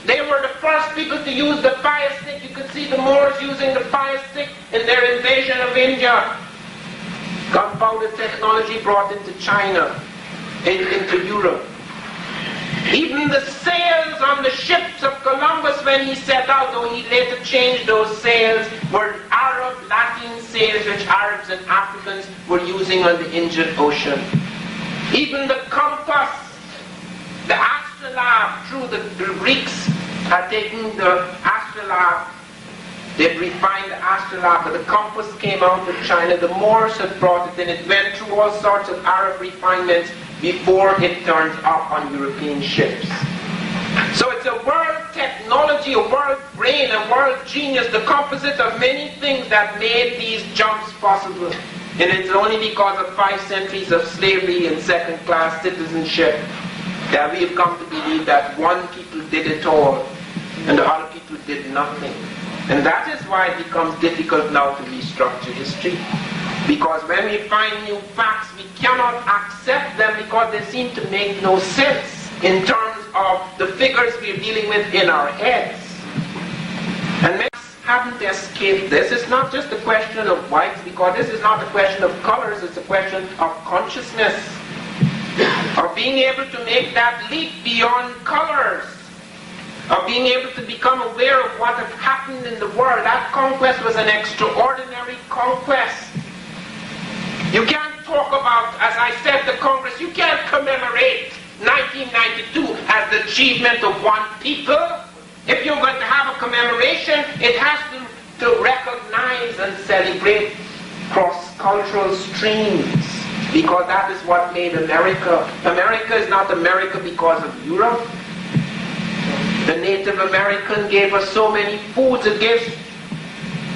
They were the first people to use the fire stick. You could see the Moors using the fire stick in their invasion of India. Gunpowder technology brought into China, into Europe. Even the sails on the ships of Columbus when he set out, though he later changed those sails, were Arab, Latin sails which Arabs and Africans were using on the Indian Ocean. Even the compass, the astrolabe, through the Greeks had taken the astrolabe, they'd refined the astrolabe, but the compass came out of China. The Moors had brought it, and it went through all sorts of Arab refinements before it turned up on European ships. So it's a world technology, a world brain, a world genius, the composite of many things that made these jumps possible. And it's only because of 5 centuries of slavery and second-class citizenship that we have come to believe that one people did it all and the other people did nothing. And that is why it becomes difficult now to restructure history. Because when we find new facts, we cannot accept them because they seem to make no sense in terms of the figures we're dealing with in our heads. And many haven't escaped this. It's not just a question of whites, because this is not a question of colors, it's a question of consciousness, of being able to make that leap beyond colors, of being able to become aware of what had happened in the world. That conquest was an extraordinary conquest. You can't talk about, as I said, the Congress, you can't commemorate 1992 as the achievement of one people. If you're going to have a commemoration, it has to recognize and celebrate cross-cultural streams, because that is what made America. America is not America because of Europe. The Native American gave us so many foods. It gave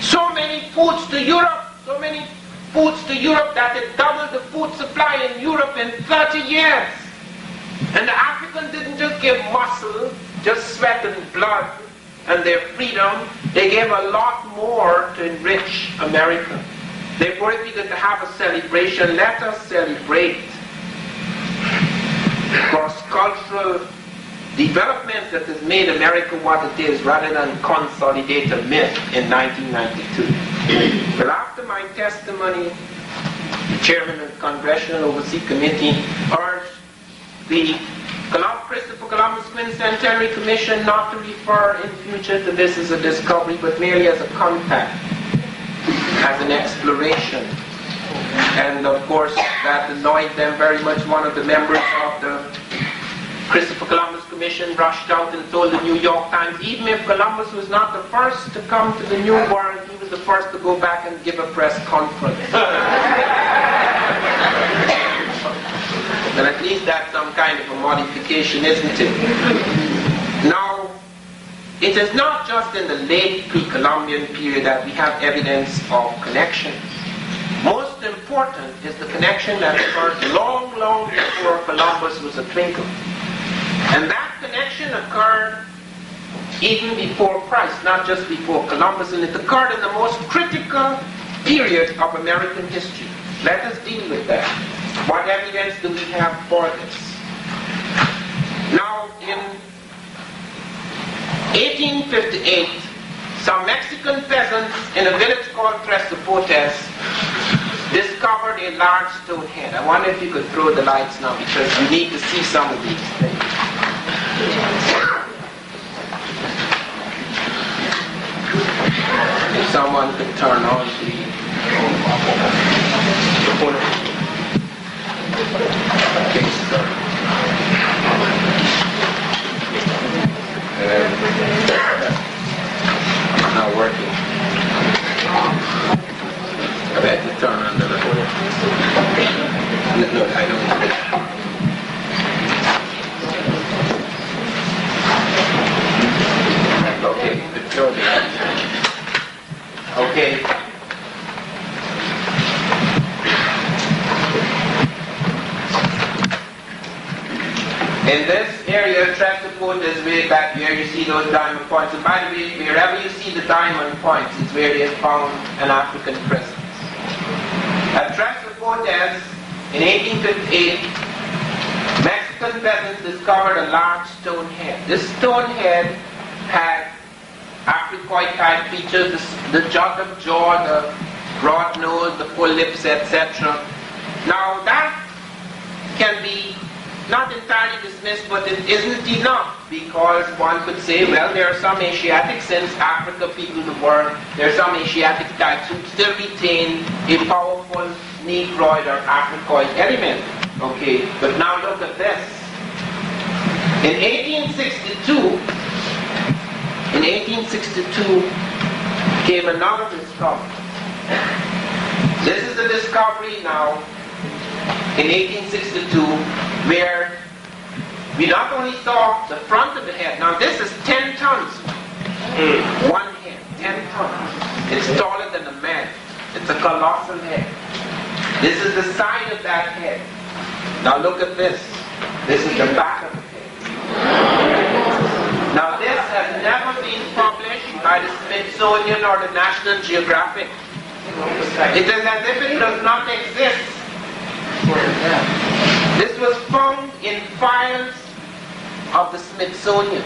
so many foods to Europe, so many foods to Europe that it doubled the food supply in Europe in 30 years. And the Africans didn't just give muscle, just sweat and blood and their freedom. They gave a lot more to enrich America. Therefore, if we're going to have a celebration, let us celebrate cross-cultural development that has made America what it is, rather than consolidate a myth in 1992. Well, after my testimony, the chairman of the Congressional Overseas Committee urged the Christopher Columbus Quincentenary Commission not to refer in future to this as a discovery, but merely as a contact, as an exploration. And of course, that annoyed them very much. One of the members of the Christopher Columbus Commission rushed out and told the New York Times, even if Columbus was not the first to come to the New World, he was the first to go back and give a press conference. And at least that's some kind of a modification, isn't it? Now, it is not just in the late pre-Columbian period that we have evidence of connections. Most important is the connection that occurred long, long before Columbus was a twinkle. And that connection occurred even before Christ, not just before Columbus, and it occurred in the most critical period of American history. Let us deal with that. What evidence do we have for this? Now, in 1858, some Mexican peasants in a village called Tres Zapotes discovered a large stone head. I wonder if you could throw the lights now, because you need to see some of these things. If someone could turn on the okay, sorry. Not working. I had to turn on the recorder. No, I don't. Okay, okay. In this area, Tres Zapotes is way back here. You see those diamond points. And by the way, wherever you see the diamond points, it's where they found an African presence. At Tres Zapotes, in 1858, Mexican peasants discovered a large stone head. This stone head had Africoid-type features, the jugular jaw, the broad nose, the full lips, etc. Now that can be not entirely dismissed, but it isn't enough, because one could say, well, there are some Asiatic, since Africa peopled the world, there are some Asiatic types who still retain a powerful Negroid or Africoid element. Okay, but now look at this. In 1862 came another discovery. This is the discovery now in 1862, where we not only saw the front of the head. Now this is 10 tons. One head, 10 tons. It's taller than a man. It's a colossal head. This is the side of that head. Now look at this. This is the back of the head. Now this has never been published by the Smithsonian or the National Geographic. It is as if it does not exist. This was found in files of the Smithsonian.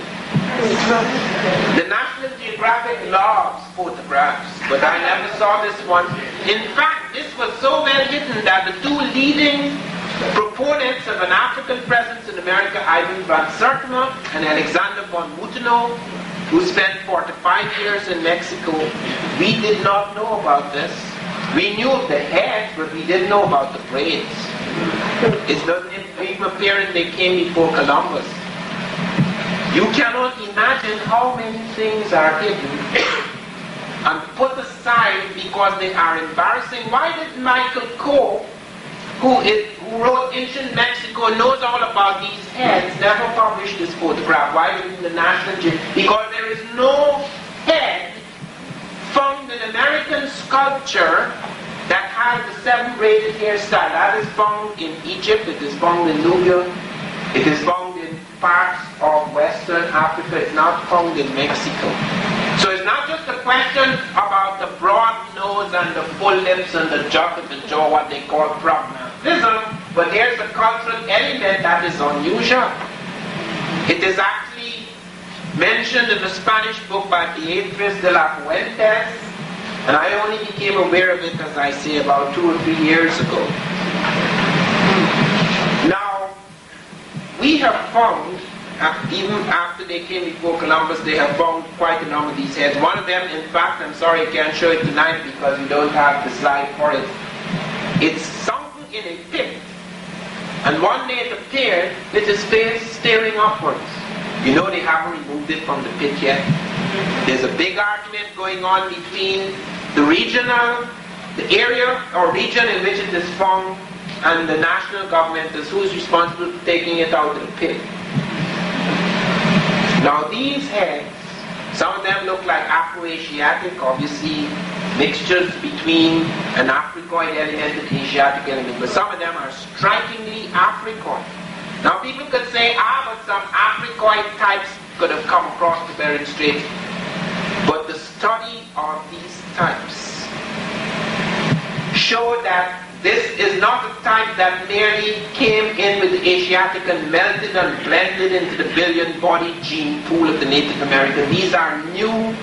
The National Geographic loves photographs, but I never saw this one. In fact, this was so well hidden that the two leading proponents of an African presence in America, Ivan van Sertima and Alexander von Moutenot, who spent 45 years in Mexico, we did not know about this. We knew of the head, but we didn't know about the braids. It doesn't even appear in they came before Columbus. You cannot imagine how many things are hidden and put aside because they are embarrassing. Why did Michael Coe, who wrote Ancient Mexico, knows all about these heads, never published this photograph? Why didn't the National Geographic? Because there is no head found in American sculpture that has the 7-braided hairstyle. That is found in Egypt, it is found in Nubia, it is found in parts of Western Africa, it's not found in Mexico. So it's not just a question about the broad nose and the full lips and the jug of the jaw, what they call prognathism, but there's a cultural element that is unusual. It is actually mentioned in the Spanish book by Beatriz de la Fuentes, and I only became aware of it, as I say, about 2 or 3 years ago. Now, we have found, even after they came before Columbus, they have found quite a number of these heads. One of them, in fact, I'm sorry I can't show it tonight because we don't have the slide for it. It's sunken in a pit, and one day it appeared with his face staring upwards. You know they haven't removed it from the pit yet. There's a big argument going on between the area or region in which it is found and the national government as who is responsible for taking it out of the pit. Now these heads, some of them look like Afro-Asiatic, obviously mixtures between an Africoid element and Asiatic element, but some of them are strikingly Africoid. Now people could say, but some Africoid types could have come across the Bering Strait. But the study of these types show that this is not a type that merely came in with the Asiatic and melted and blended into the billion-body gene pool of the Native American. These are new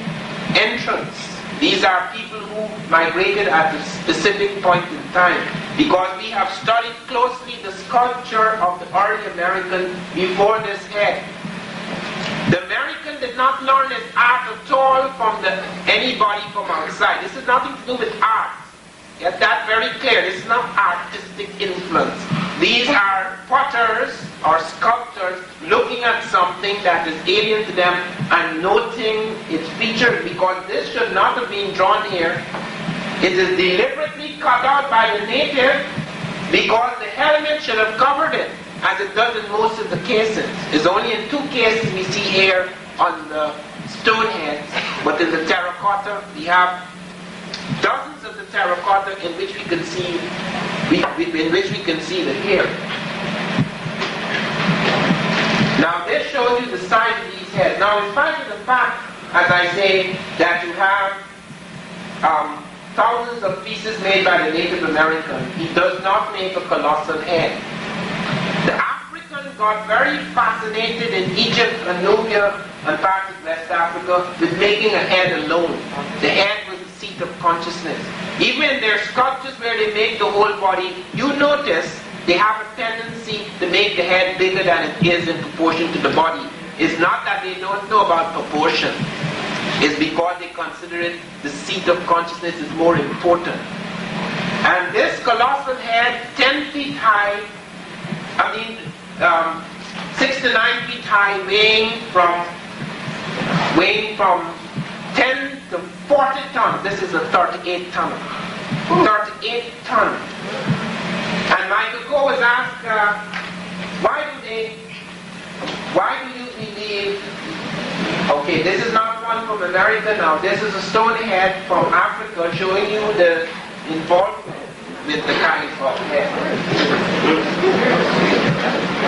entrants. These are people who migrated at a specific point in time. Because we have studied closely the sculpture of the early American before this head. The American did not learn his art at all from anybody from outside. This has nothing to do with art. Get that very clear. This is not artistic influence. These are potters or sculptors looking at something that is alien to them and noting its features, because this should not have been drawn here. It is deliberately cut out by the native because the helmet should have covered it, as it does in most of the cases. It's only in 2 cases we see hair on the stone heads, but in the terracotta we have dozens of the terracotta in which we can see the hair. Now this shows you the size of these heads. Now in spite of the fact, as I say, that you have thousands of pieces made by the Native American, he does not make a colossal head. The African got very fascinated in Egypt and Nubia and parts of West Africa with making a head alone. The head was the seat of consciousness. Even in their sculptures where they make the whole body, you notice they have a tendency to make the head bigger than it is in proportion to the body. It's not that they don't know about proportion. It's because they consider it the seat of consciousness is more important. And this colossal head, 10 feet high, 6 to 9 feet high, weighing from 10 to 40 tons. This is a 38 ton. 38 ton. And Michael Coe was asked, why do you believe, okay, this is not one from America now, this is a stone head from Africa showing you the involvement with the kind of head.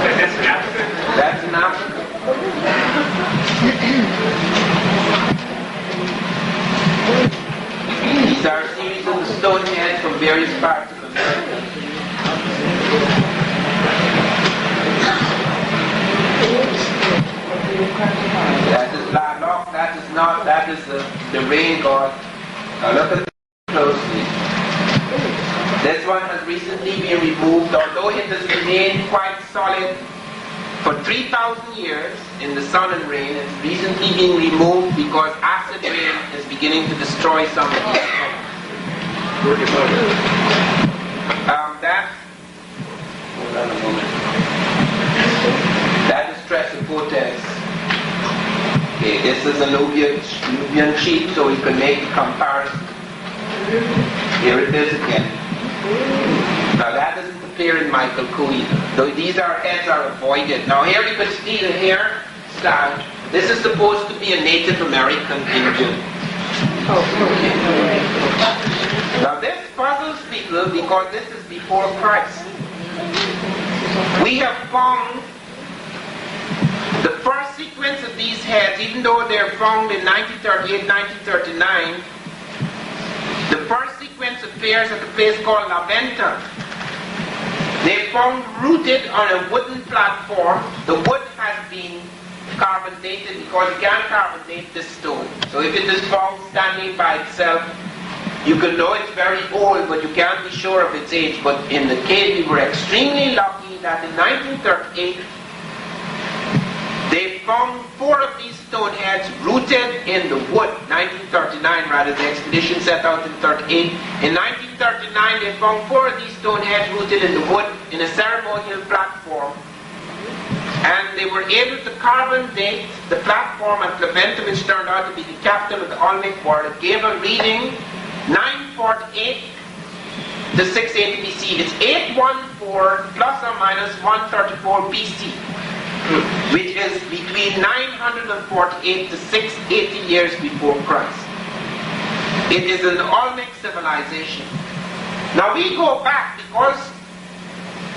That's in Africa? That's in Africa. These are a series of the various parts of America. That is Ladakh, that is not, that is the rain god. Now look at it closely. This one has recently been removed, although it has remained quite solid for 3,000 years in the sun and rain. It's recently been removed because acid rain is beginning to destroy some of these things. That is Tresophotes. Okay, this is a Nubian sheep, so we can make a comparison. Here it is again. Now that doesn't appear in Michael Coo though these heads are avoided. Now here you can see the hair style. This is supposed to be a Native American Indian. Okay. Now this puzzles people because this is before Christ. We have found the first sequence of these heads, even though they're found in 1938, 1939, the first sequence appears at a place called La Venta. They found rooted on a wooden platform. The wood has been carbon dated because you can't carbon date this stone. So if it is found standing by itself, you can know it's very old, but you can't be sure of its age. But in the case, we were extremely lucky that in 1938, they found 4 of these stone heads rooted in the wood. 1939, rather, the expedition set out in 38. In 1939, they found 4 of these stone heads rooted in the wood in a ceremonial platform. And they were able to carbon date the platform at La Venta, which turned out to be the capital of the Olmec world. It gave a reading 948 to 680 BC. It's 814 plus or minus 134 BC. Which is between 948 to 680 years before Christ. It is an Olmec civilization. Now we go back because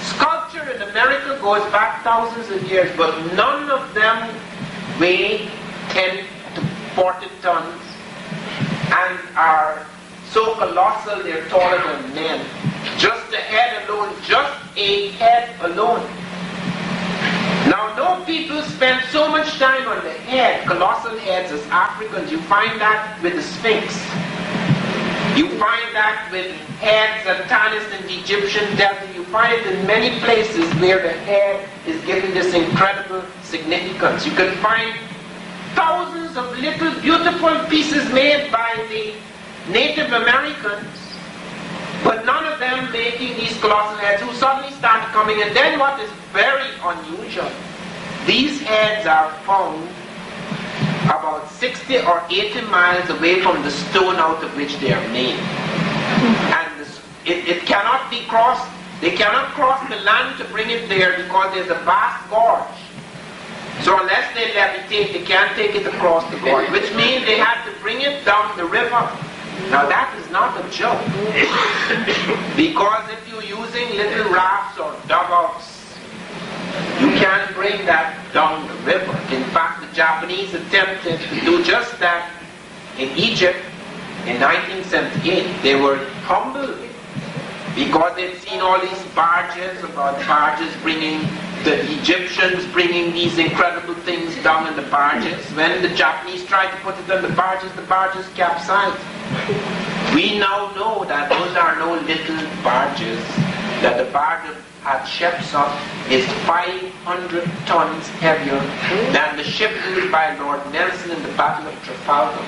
sculpture in America goes back thousands of years, but none of them weigh 10 to 40 tons and are so colossal they're taller than men. Just the head alone, just a head alone. Now, no people spend so much time on the head, colossal heads, as Africans. You find that with the Sphinx. You find that with heads at Tanis in the Egyptian Delta. You find it in many places where the head is given this incredible significance. You can find thousands of little beautiful pieces made by the Native Americans, but none of them making these colossal heads who suddenly start coming. And then what is very unusual, these heads are found about 60 or 80 miles away from the stone out of which they are made. And it cannot be crossed. They cannot cross the land to bring it there because there's a vast gorge. So unless they levitate, they can't take it across the gorge, which means they have to bring it down the river. Now that is not a joke, because if you're using little rafts or dugouts, you can't bring that down the river. In fact, the Japanese attempted to do just that in Egypt in 1978. They were humbled because they'd seen all these barges, bringing the Egyptians bringing these incredible things down in the barges. When the Japanese tried to put it on the barges capsized. We now know that those are no little barges, that the barge of Hatshepsut is 500 tons heavier than the ship used by Lord Nelson in the Battle of Trafalgar.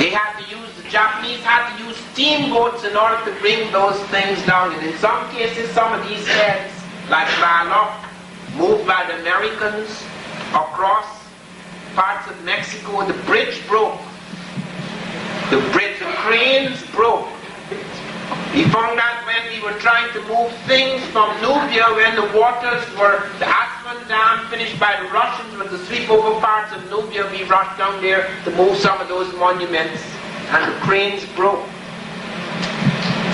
The Japanese had to use steamboats in order to bring those things down. And in some cases, some of these heads, like Lalok, moved by the Americans across parts of Mexico, the bridge broke. The cranes broke. We found out when we were trying to move things from Nubia, when the Aswan Dam finished by the Russians with the sweep over parts of Nubia, we rushed down there to move some of those monuments, and the cranes broke.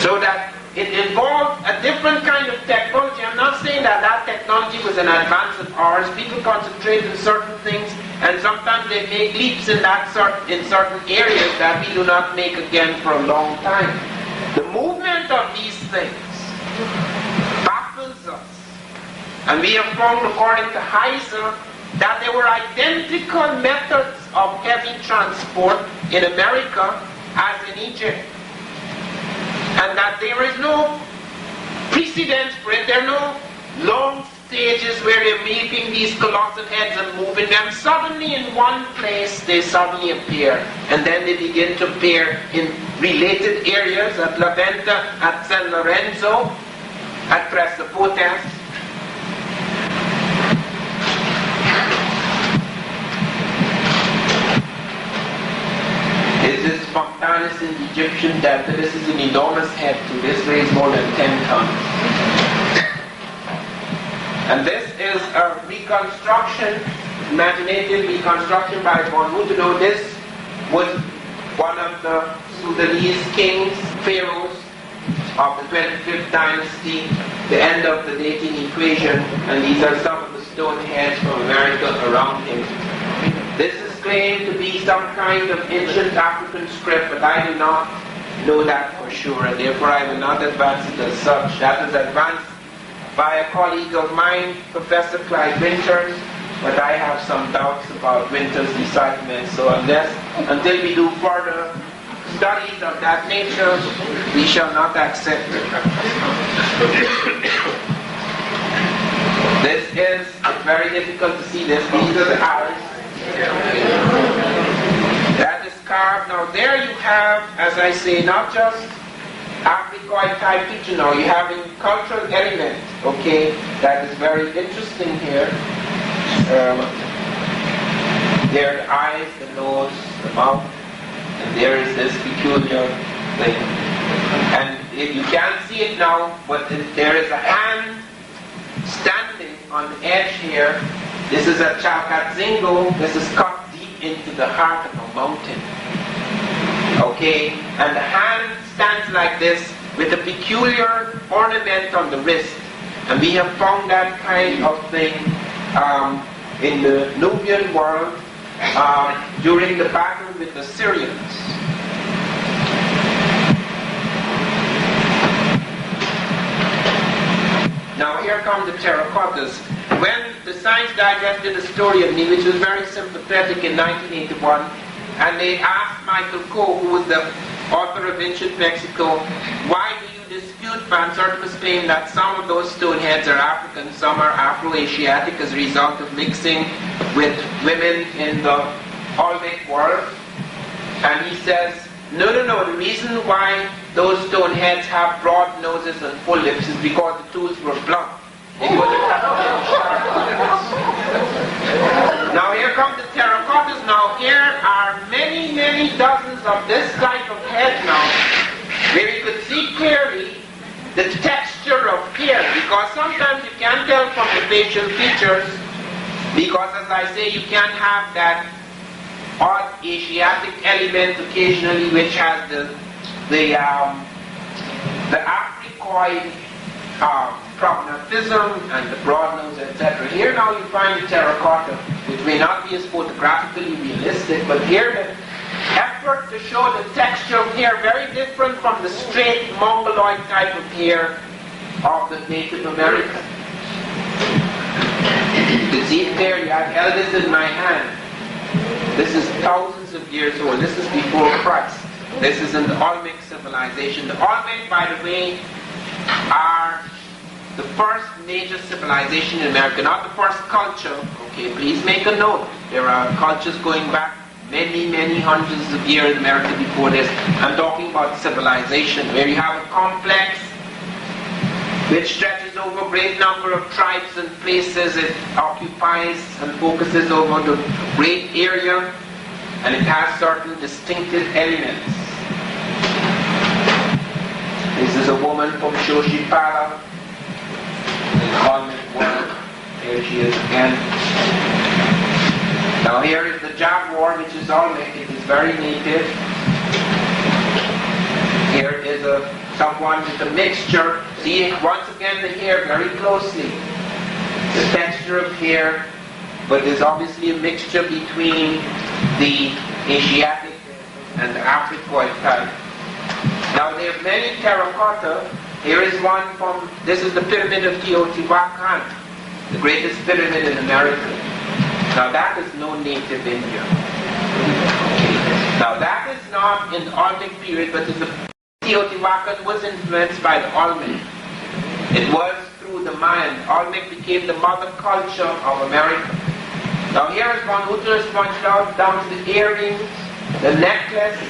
So that it involved a different kind of technology. I'm not saying that that technology was an advance of ours. People concentrate on certain things, and sometimes they make leaps in certain areas that we do not make again for a long time. The movement of these things baffles us. And we have found, according to Heiser, that there were identical methods of heavy transport in America as in Egypt. And that there is no precedence for it. There are no long stages where they're making these colossal heads and moving them. Suddenly in one place they suddenly appear. And then they begin to appear in related areas at La Venta, at San Lorenzo, at Presapotes. This is Fontanus in the Egyptian Delta. This is an enormous head too. This weighs more than 10 tons. And this is a reconstruction, imaginative reconstruction by von Huttenot. This was one of the Sudanese kings, pharaohs of the 25th dynasty, the end of the dating equation, and these are some of the stone heads from America around him. This is claimed to be some kind of ancient African script, but I do not know that for sure, and therefore I will not advance it as such. That is advanced by a colleague of mine, Professor Clyde Winters, but I have some doubts about Winters' decipherment, so until we do further studies of that nature, we shall not accept it. This is very difficult to see this. These are the eyes. That is carved. Now there you have, as I say, not just Africoid type picture. Now you have a cultural element, okay, that is very interesting here. There are the eyes, the nose, the mouth, and there is this peculiar thing. And you can't see it now, but there is a hand standing on the edge here. This is a Chalcatzingo. This is cut deep into the heart of a mountain. Okay? And the hand stands like this with a peculiar ornament on the wrist. And we have found that kind of thing in the Nubian world during the battle with the Syrians. Now here come the terracottas. When the Science Digest did a story of me, which was very sympathetic in 1981, and they asked Michael Coe, who was the author of Ancient Mexico, why do you dispute Van Sertima's claim that some of those stone heads are African, some are Afro-Asiatic as a result of mixing with women in the Olmec world? And he says, no, the reason why those stone heads have broad noses and full lips is because the tools were blunt. Now here come the terracottas. Now here are many, many dozens of this type of head now, where you could see clearly the texture of hair, because sometimes you can't tell from the facial features, because as I say, you can't have that odd Asiatic element occasionally, which has the Africoid prognatism and the broad nose, etc. Here now you find the terracotta, which may not be as photographically realistic, but here the effort to show the texture of hair very different from the straight mongoloid type of hair of the Native American. You can see it there. I held this in my hand. This is thousands of years old. This is before Christ. This is in the Olmec civilization. The Olmec, by the way, are the first major civilization in America, not the first culture. Okay, please make a note. There are cultures going back many, many hundreds of years in America before this. I'm talking about civilization, where you have a complex which stretches over a great number of tribes and places. It occupies and focuses over the great area, and it has certain distinctive elements. This is a woman from Xochipala in the Olmec world. There she is again. Now here is the jaguar, which is Olmec. It is very native. Here is someone with a mixture. See, once again, the hair very closely. The texture of hair, but there's obviously a mixture between the Asiatic and the Africoid type. Now, there are many terracotta. Here is one from, this is the pyramid of Teotihuacan, the greatest pyramid in America. Now, that is no native Indian. Now, that is not in the Olmec period, but the Teotihuacan was influenced by the Olmec. It was through the Mayan. Olmec became the mother culture of America. Now, here is one who just pointed out down to the earrings, the necklace,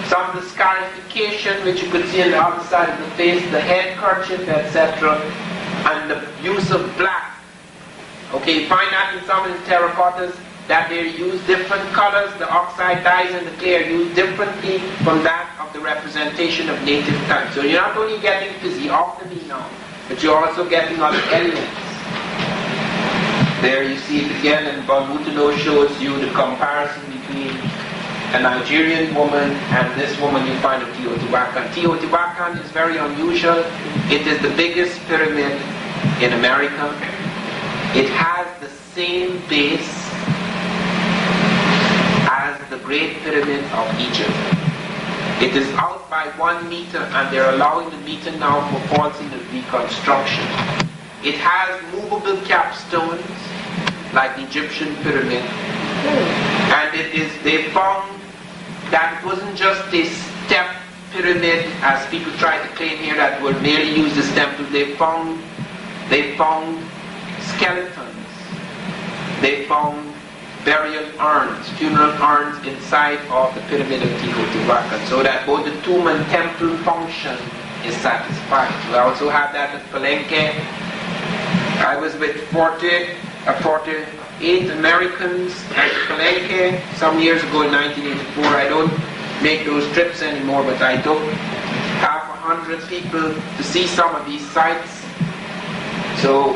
some of the scarification which you could see on the other side of the face, the handkerchief, etc., and the use of black. Okay, you find that in some of the terracottas that they use different colors, the oxide dyes and the clay are used differently from that of the representation of native time. So you're not only getting physiognomy now, but you're also getting other elements. There you see it again, and Bonbutino shows you the comparison between a Nigerian woman and this woman you find at Teotihuacan. Teotihuacan is very unusual. It is the biggest pyramid in America. It has the same base as the Great Pyramid of Egypt. It is out by 1 meter, and they're allowing the meter now for forcing the reconstruction. It has movable capstones like the Egyptian pyramid, and they found that it wasn't just a step pyramid as people try to claim here that would merely use this temple. They found skeletons. They found burial urns, funeral urns inside of the pyramid of Teotihuacan, so that both the tomb and temple function is satisfied. We also have that at Palenque. I was with 48 Americans at Palenque some years ago in 1984. I don't make those trips anymore, but I took 100 people to see some of these sites, so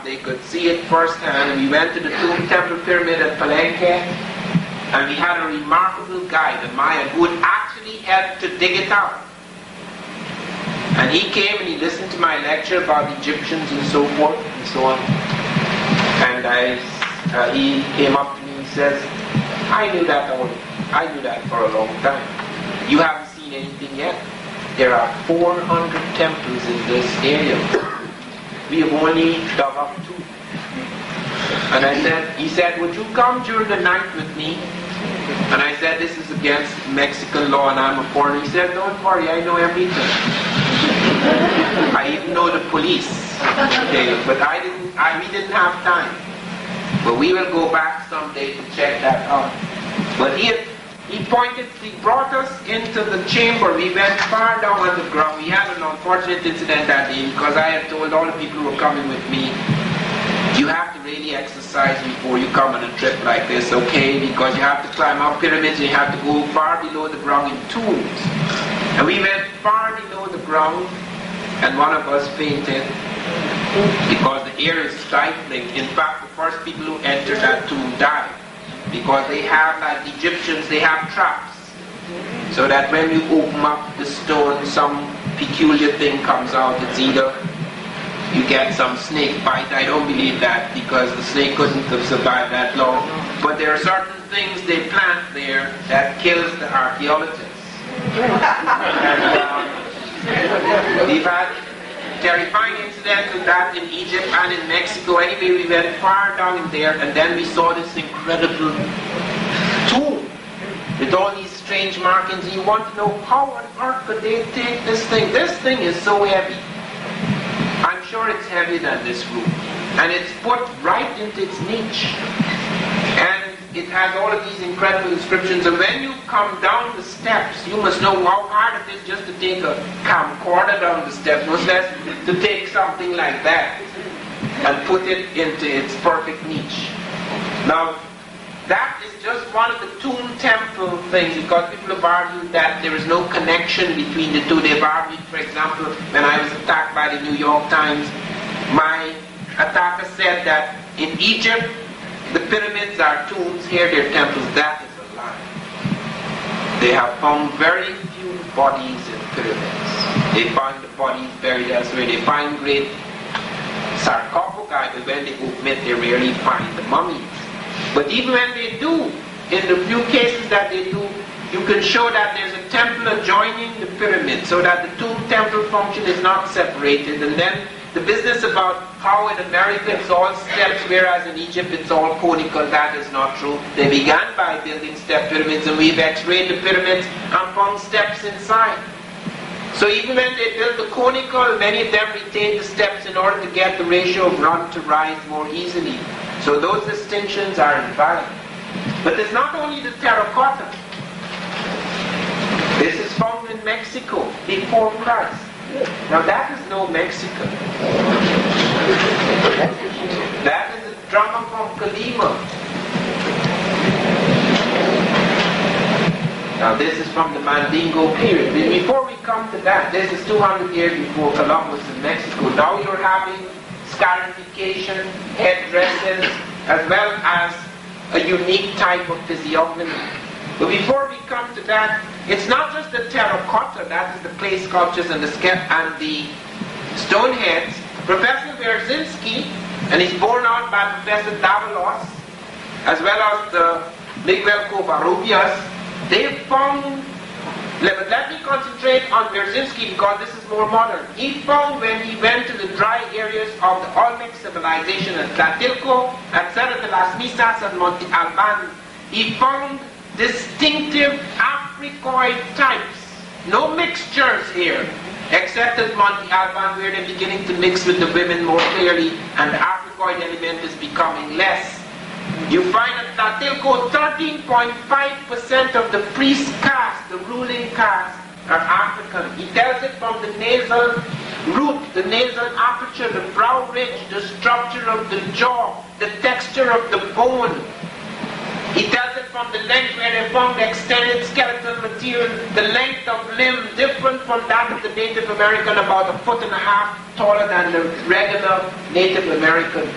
they could see it firsthand. We went to the Tomb Temple Pyramid at Palenque, and we had a remarkable guide, a Mayan, who would actually help to dig it out. And he came and he listened to my lecture about the Egyptians and so forth and so on. And he came up to me and says, I knew that for a long time. You haven't seen anything yet. There are 400 temples in this area. We have only dug up 2. And he said, would you come during the night with me? And I said, this is against Mexican law and I'm a foreigner. He said, don't worry, I know everything. I even know the police. Okay, but we didn't have time. But we will go back someday to check that out. But he brought us into the chamber. We went far down underground. We had an unfortunate incident that day because I had told all the people who were coming with me, you have to really exercise before you come on a trip like this, okay? Because you have to climb up pyramids and you have to go far below the ground in tombs. And we went far below the ground, and one of us fainted because the air is stifling. In fact, the first people who entered that tomb died because they have, like the Egyptians, they have traps. So that when you open up the stone, some peculiar thing comes out. It's either you get some snake bite. I don't believe that because the snake couldn't have survived that long. But there are certain things they plant there that kills the archaeologists. And we've had terrifying incidents of that in Egypt and in Mexico. Anyway, we went far down in there, and then we saw this incredible tomb with all these strange markings. You want to know how on earth could they take this thing? This thing is so heavy. I'm sure it's heavier than this room. And it's put right into its niche. And it has all of these incredible inscriptions. And when you come down the steps, you must know how hard it is just to take a camcorder down the steps, much less to take something like that and put it into its perfect niche. Now, that is just one of the tomb temple things, because people have argued that there is no connection between the two. They've argued, for example, when I was attacked by the New York Times, my attacker said that in Egypt, the pyramids are tombs, here they're temples. That is a lie. They have found very few bodies in pyramids. They find the bodies buried elsewhere. They find great sarcophagi, but when they open it, they rarely find the mummies. But even when they do, in the few cases that they do, you can show that there's a temple adjoining the pyramid, so that the tomb-temple function is not separated. And then the business about how in America it's all steps, whereas in Egypt it's all conical, that is not true. They began by building step pyramids, and we've x-rayed the pyramids and found steps inside. So even when they built the conical, many of them retained the steps in order to get the ratio of run to rise more easily. So those distinctions are invalid. But there's not only the terracotta. This is found in Mexico before Christ. Now that is no Mexican. That is a drama from Colima. Now this is from the Mandingo period. Before we come to that, this is 200 years before Columbus in Mexico. Now you're having scarification, headdresses, as well as a unique type of physiognomy. But before we come to that, it's not just the terracotta, that is the clay sculptures and the stone heads. Professor Wierzyński, and he's borne out by Professor Davalos, as well as the Miguel Covarrubias, they found, let me concentrate on Wierzyński because this is more modern. He found when he went to the dry areas of the Olmec civilization at Tlatilco, at Serra de las Misas and Monte Alban, he found distinctive Africoid types. No mixtures here, except at Monte Alban where they're beginning to mix with the women more clearly and the Africoid element is becoming less. You find at Tlatilco 13.5% of the priest caste, the ruling caste, are African. He tells it from the nasal root, the nasal aperture, the brow ridge, the structure of the jaw, the texture of the bone. He tells it from the length where they found the extended skeletal material, the length of limb different from that of the Native American, about 1.5 feet taller than the regular Native American.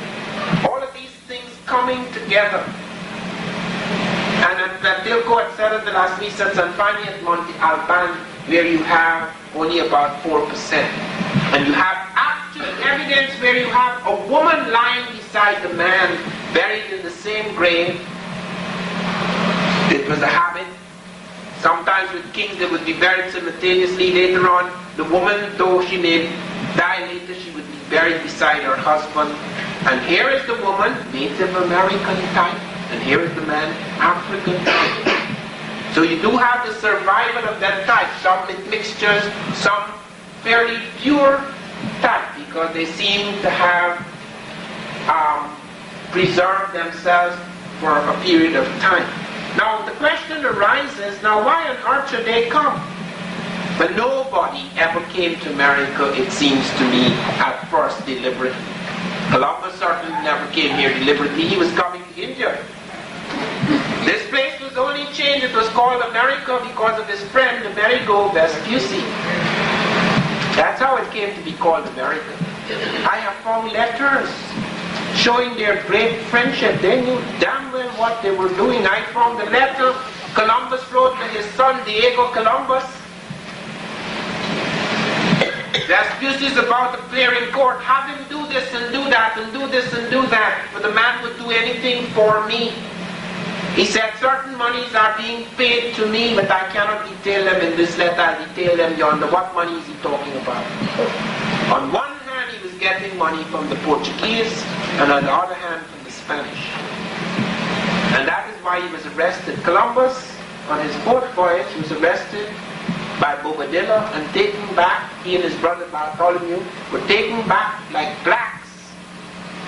All of these things coming together. And at Tlatilco, at Serra de las Misas, and finally at Monte Alban, where you have only about 4%. And you have actual evidence where you have a woman lying beside the man, buried in the same grave. It was a habit. Sometimes with kings they would be buried simultaneously. Later on, the woman, though she may die later, she would be buried beside her husband. And here is the woman, Native American type, and here is the man, African type. So you do have the survival of that type, some with mixtures, some fairly pure type, because they seem to have preserved themselves for a period of time. Now the question arises, now why on earth should they come? But nobody ever came to America, it seems to me, at first deliberately. Columbus certainly never came here deliberately, he was coming to India. This place was only changed, it was called America because of his friend Amerigo Vespucci. That's how it came to be called America. I have found letters showing their great friendship. They knew damn well what they were doing. I found a letter Columbus wrote to his son Diego Columbus. Vespucci is about to appear in court. Have him do this and do that and do this and do that, for the man would do anything for me. He said certain monies are being paid to me, but I cannot detail them in this letter. I'll detail them yonder. What money is he talking about? On one hand, he was getting money from the Portuguese, and on the other hand, from the Spanish. And that is why he was arrested. Columbus, on his fourth voyage, was arrested by Bobadilla and taken back. He and his brother Bartholomew were taken back like blacks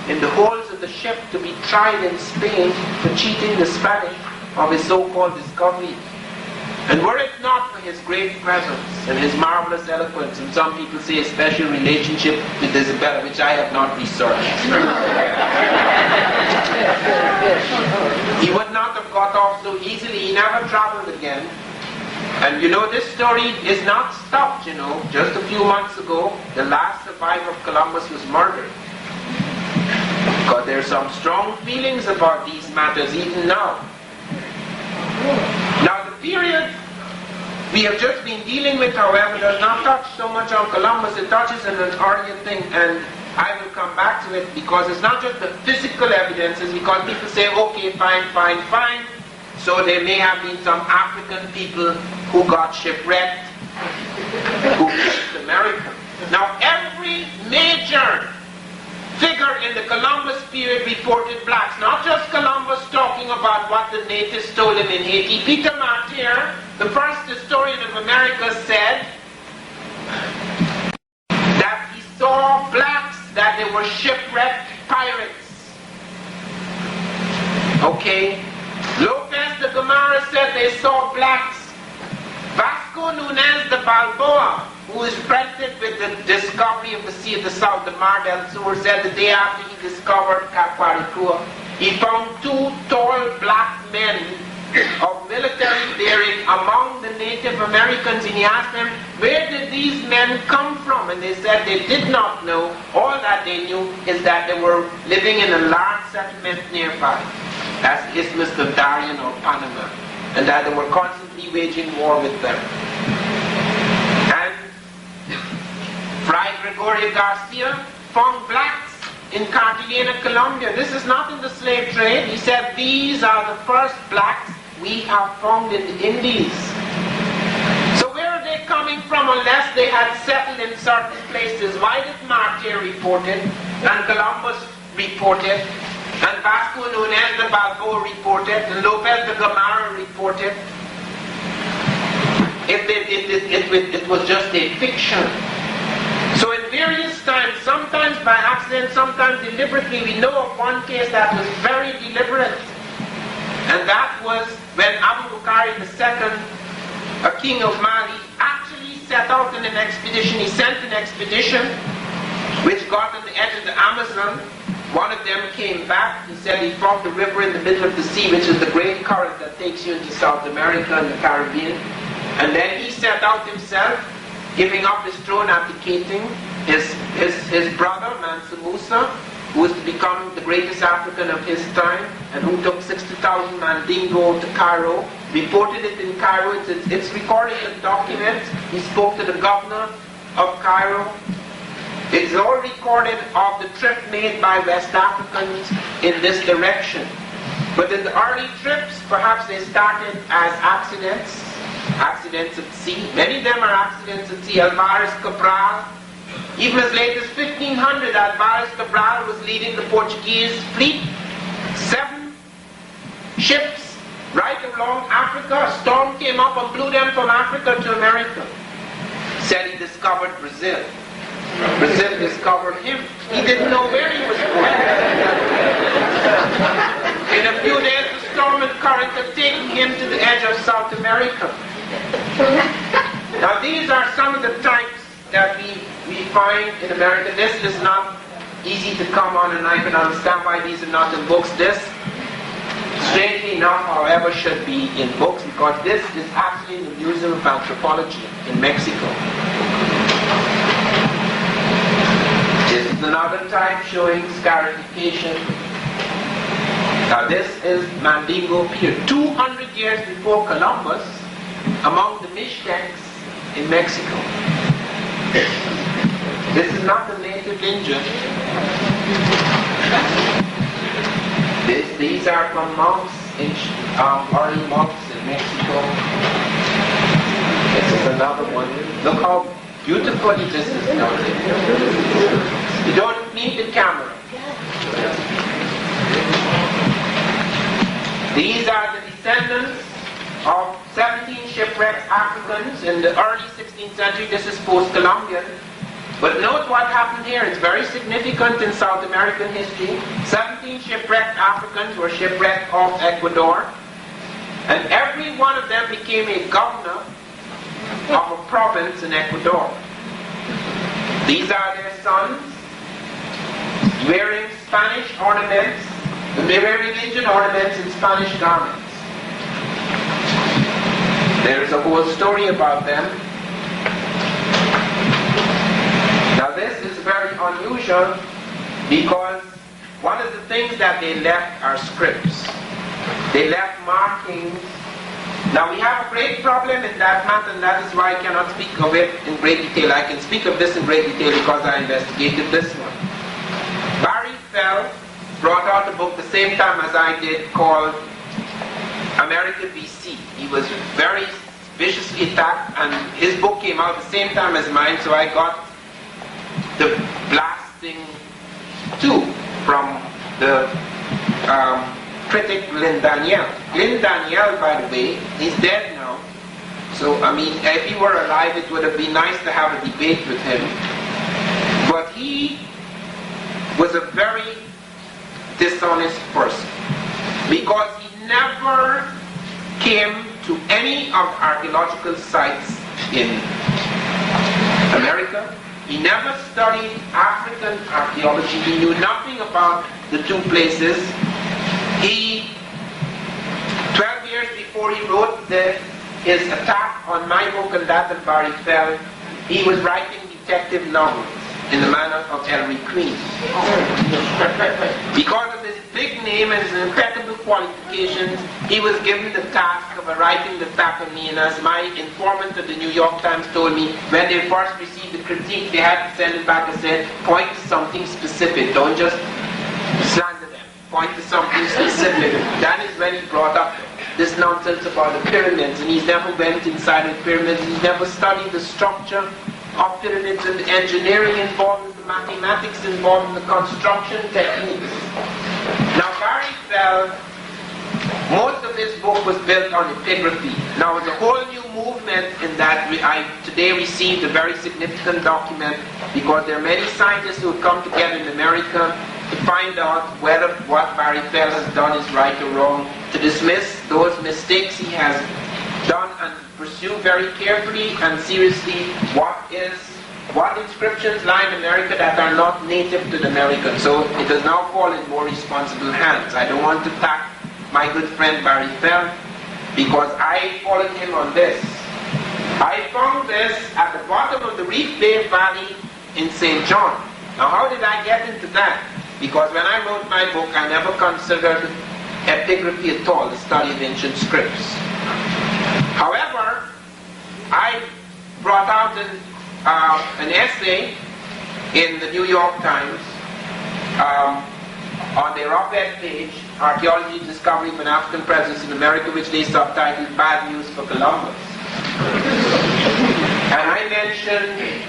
in the holds of the ship to be tried in Spain for cheating the Spanish of his so-called discovery. And were it not for his great presence and his marvelous eloquence, and some people say a special relationship with Isabella, which I have not researched, he would not have got off so easily. He never traveled again. And you know, this story is not stopped, you know. Just a few months ago, the last survivor of Columbus was murdered. Because there are some strong feelings about these matters even now. Now the period we have just been dealing with, however, does not touch so much on Columbus. It touches on an earlier thing, and I will come back to it, because it's not just the physical evidences, because people say, okay, fine, fine, fine. So there may have been some African people who got shipwrecked, who reached America. Now, every major figure in the Columbus period reported blacks, not just Columbus talking about what the natives told him in Haiti. Peter Martyr, the first historian of America, said that he saw blacks, that they were shipwrecked pirates. Okay? Lopez de Gomara said they saw blacks. Vasco Nunez de Balboa, who is credited with the discovery of the Sea of the South, the Mar del Sur, said the day after he discovered Caparicua, he found two tall black men of military bearing among the Native Americans, and he asked them, where did these men come from? And they said they did not know. All that they knew is that they were living in a large settlement nearby, that's Isthmus of Darien or Panama, and that they were constantly waging war with them. And Fray Gregorio Garcia found blacks in Cartagena, Colombia. This is not in the slave trade. He said, these are the first blacks we have found in the Indies. So where are they coming from unless they had settled in certain places? Why did Martyr report it, and Columbus report it, and Vasco Nunez de Balboa report it, and Lopez de Gomara report it? It was just a fiction. So in various times, sometimes by accident, sometimes deliberately, we know of one case that was very deliberate. And that was when Abu Bakr II, a king of Mali, actually set out on an expedition. He sent an expedition which got on the edge of the Amazon. One of them came back. He said he found the river in the middle of the sea, which is the great current that takes you into South America and the Caribbean. And then he set out himself, giving up his throne, abdicating. His brother, Mansa Musa, who was to become the greatest African of his time, and who took 60,000 Mandingo to Cairo, reported it in Cairo. It's recorded in documents. He spoke to the governor of Cairo. It's all recorded of the trip made by West Africans in this direction. But in the early trips, perhaps they started as accidents at sea. Many of them are accidents at sea. Alvarez Cabral, even as late as 1500, Alvarez Cabral was leading the Portuguese fleet. 7 ships right along Africa. A storm came up and blew them from Africa to America. Said he discovered Brazil. Brazil discovered him. He didn't know where he was going. In a few days, the storm and current had taken him to the edge of South America. Now these are some of the types that we find in America. This is not easy to come on, and I can understand why these are not in books. This, strangely enough, however, should be in books, because this is actually in the Museum of Anthropology in Mexico. This is another type showing scarification. Now this is Mandingo period, 200 years before Columbus, among the Mixtecs in Mexico. This is not the native Indian. These are from monks, early monks in Mexico. This is another one. Look how beautifully this is done. You don't need the camera. These are the descendants of 17 shipwrecked Africans in the early 16th century. This is post-Columbian. But note what happened here. It's very significant in South American history. 17 shipwrecked Africans were shipwrecked off Ecuador. And every one of them became a governor of a province in Ecuador. These are their sons, wearing Spanish ornaments, wearing Indian ornaments and Spanish garments. There's a whole story about them. Now this is very unusual because one of the things that they left are scripts. They left markings Now we have a great problem in that matter, and that is why I cannot speak of it in great detail. I can speak of this in great detail because I investigated this one. Barry Fell brought out a book the same time as I did called America BC. He was very viciously attacked, and his book came out the same time as mine, so I got the blasting too from the critic Lynn Daniel. Lynn Daniel, by the way, he's dead now. So, I mean, if he were alive, it would have been nice to have a debate with him. But he was a very dishonest person, because he never came to any of the archaeological sites in America. He never studied African archaeology. He knew nothing about the two places. He, 12 years before he wrote his attack on my book and that of Barry Fell, he was writing detective novels in the manner of Ellery Queen. Because of his big name and his impeccable qualifications, he was given the task of writing the attack on me, and as my informant at the New York Times told me, when they first received the critique, they had to send it back and said, point to something specific, don't just slander them, point to something specific. That is when he brought up this nonsense about the pyramids, and he's never went inside the pyramids, he's never studied the structure of pyramids and the engineering involved, and the mathematics involved, and the construction techniques. Now Barry Fell, most of his book was built on epigraphy. Now it's a whole new movement in that I today received a very significant document, because there are many scientists who have come together in America to find out whether what Barry Fell has done is right or wrong, to dismiss those mistakes he has done, and pursue very carefully and seriously what inscriptions lie in America that are not native to the Americans. So it has now fallen in more responsible hands. I don't want to attack my good friend Barry Fell, because I followed him on this. I found this at the bottom of the Reef Bay Valley in St. John. Now how did I get into that? Because when I wrote my book, I never considered epigraphy at all, the study of ancient scripts. However, I brought out an essay in the New York Times on their op-ed page, Archaeology Discovery of an African Presence in America, which they subtitled Bad News for Columbus. And I mentioned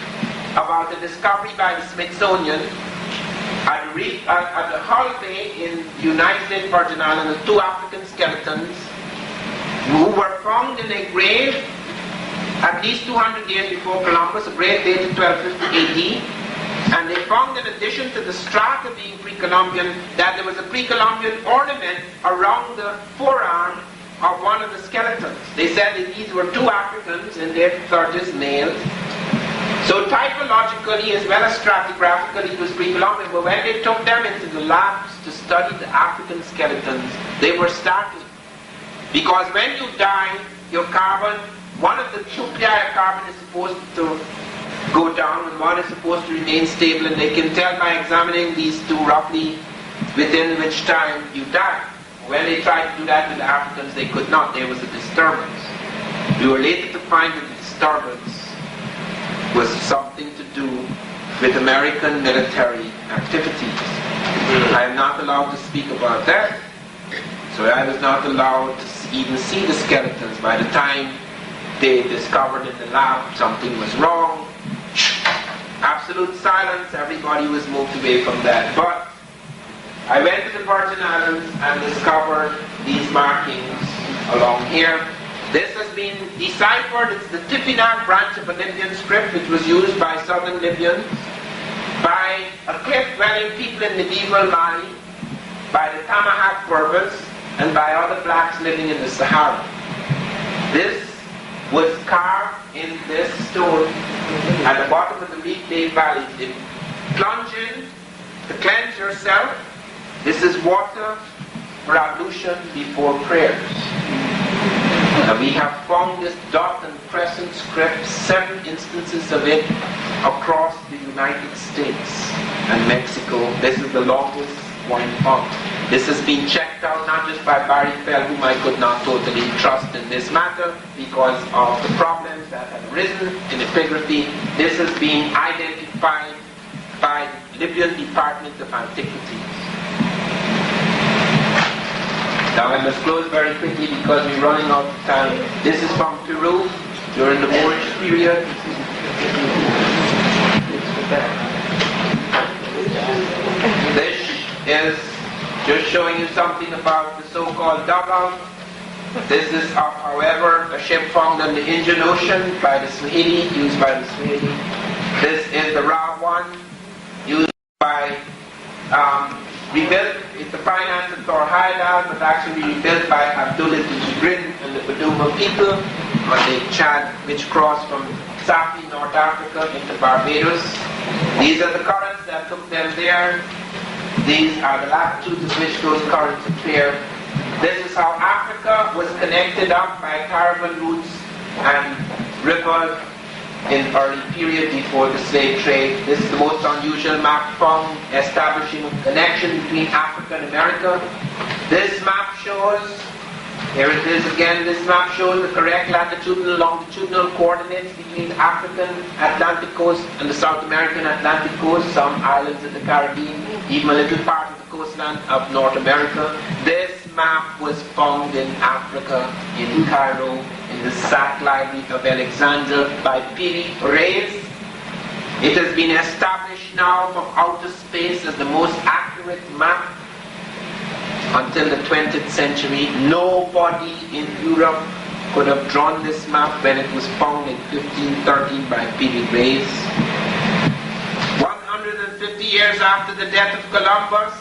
about the discovery by the Smithsonian at the Hull Bay in the United States Virgin Islands of two African skeletons who were found in a grave at least 200 years before Columbus, a grave dated 1250 AD. And they found, in addition to the strata being pre-Columbian, that there was a pre-Columbian ornament around the forearm of one of the skeletons. They said that these were two Africans in their 30s, males. So typologically as well as stratigraphically it was pre-Columbian, but when they took them into the labs to study the African skeletons, they were startled. Because when you die, your carbon, one of the nuclei of carbon is supposed to go down and one is supposed to remain stable, and they can tell by examining these two roughly within which time you die. When they tried to do that with the Africans, they could not. There was a disturbance. We were later to find that the disturbance was something to do with American military activities. I am not allowed to speak about that, so I was not allowed to even see the skeletons. By the time they discovered in the lab something was wrong, absolute silence, everybody was moved away from that. But I went to the Virgin Islands and discovered these markings along here. This has been deciphered. It's the Tifinagh branch of a Libyan script which was used by southern Libyans, by a cliff-dwelling people in medieval Mali, by the Tamahak Berbers, and by other blacks living in the Sahara. This was carved in this stone at the bottom of the Reef Bay Valley. They plunge in to cleanse yourself. This is water for ablution before prayers. And we have found this dot and crescent script, 7 instances of it across the United States and Mexico. This is the longest one found. This has been checked out not just by Barry Fell, whom I could not totally trust in this matter because of the problems that have arisen in epigraphy. This has been identified by the Libyan Department of Antiquities. Now I must close very quickly because we're running out of time. This is from Peru during the Moorish period. This is just showing you something about the so-called dugout. This is, however, a ship found in the Indian Ocean by the Swahili, used by the Swahili. This is the Ra one, used by rebuilt, it's the finance of Thor Haidal, but actually rebuilt by Abdullah Jibrin and the Baduma people on the Chad, which crossed from Safi, North Africa, into Barbados. These are the currents that took them there. These are the latitudes at which those currents appear. This is how Africa was connected up by caravan routes and rivers in early period before the slave trade. This is the most unusual map found establishing a connection between Africa and America. This map shows, here it is again, this map shows the correct latitudinal and longitudinal coordinates between the African Atlantic coast and the South American Atlantic coast, some islands in the Caribbean, even a little part of the coastline of North America. This map was found in Africa, in Cairo, in the Sack Library of Alexandria by Piri Reis. It has been established now from outer space as the most accurate map until the 20th century. Nobody in Europe could have drawn this map when it was found in 1513 by Piri Reis. 150 years after the death of Columbus,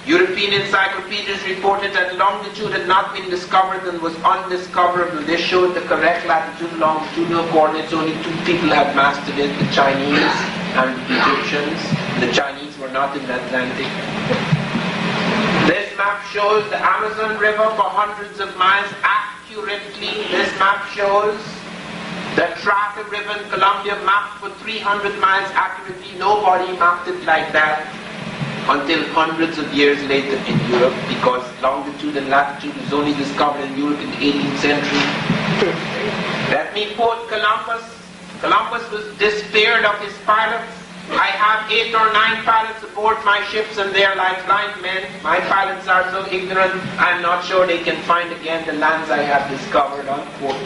European encyclopedias reported that longitude had not been discovered and was undiscoverable. They showed the correct latitude and longitudinal coordinates. Only two people had mastered it, the Chinese and the Egyptians. The Chinese were not in the Atlantic. This map shows the Amazon River for hundreds of miles accurately. This map shows the Trata River in Colombia mapped for 300 miles accurately. Nobody mapped it like that until hundreds of years later in Europe, because longitude and latitude was only discovered in Europe in the 18th century. Let me quote Columbus. Columbus was despaired of his pilots. I have 8 or 9 pilots aboard my ships and they are like blind men. My pilots are so ignorant, I am not sure they can find again the lands I have discovered, unquote.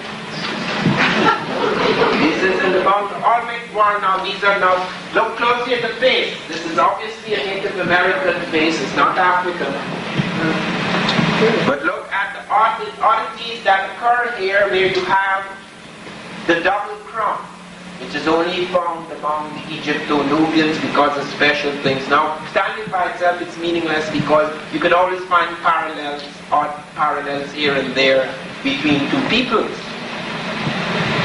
This is in the Mount Olmec War now. These are now, look closely at the face. This is obviously a Native American face, it's not African. But look at the oddities that occur here where you have the double crown, which is only found among the Egypto-Nubians because of special things. Now, standing by itself, it's meaningless because you can always find parallels, odd parallels here and there between two peoples.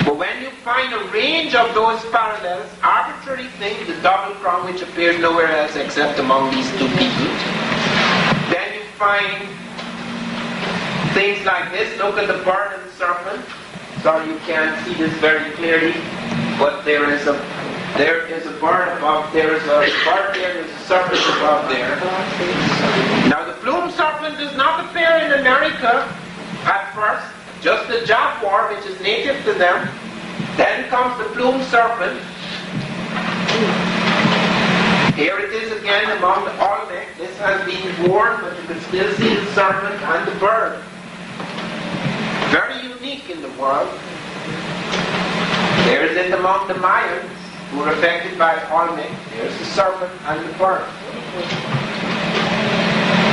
But when you find a range of those parallels, arbitrary things, the double crown which appears nowhere else except among these two people, then you find things like this. Look at the bird and the serpent. Sorry you can't see this very clearly, but there is a bird above, there is a bird there, there's a serpent above there. Now the plume serpent does not appear in America at first, just the jaguar, which is native to them. Then comes the plume serpent. Here it is again among the Olmec. This has been worn, but you can still see the serpent and the bird. Very unique in the world. There is it among the Mayans, who are affected by Olmec. There's the serpent and the bird.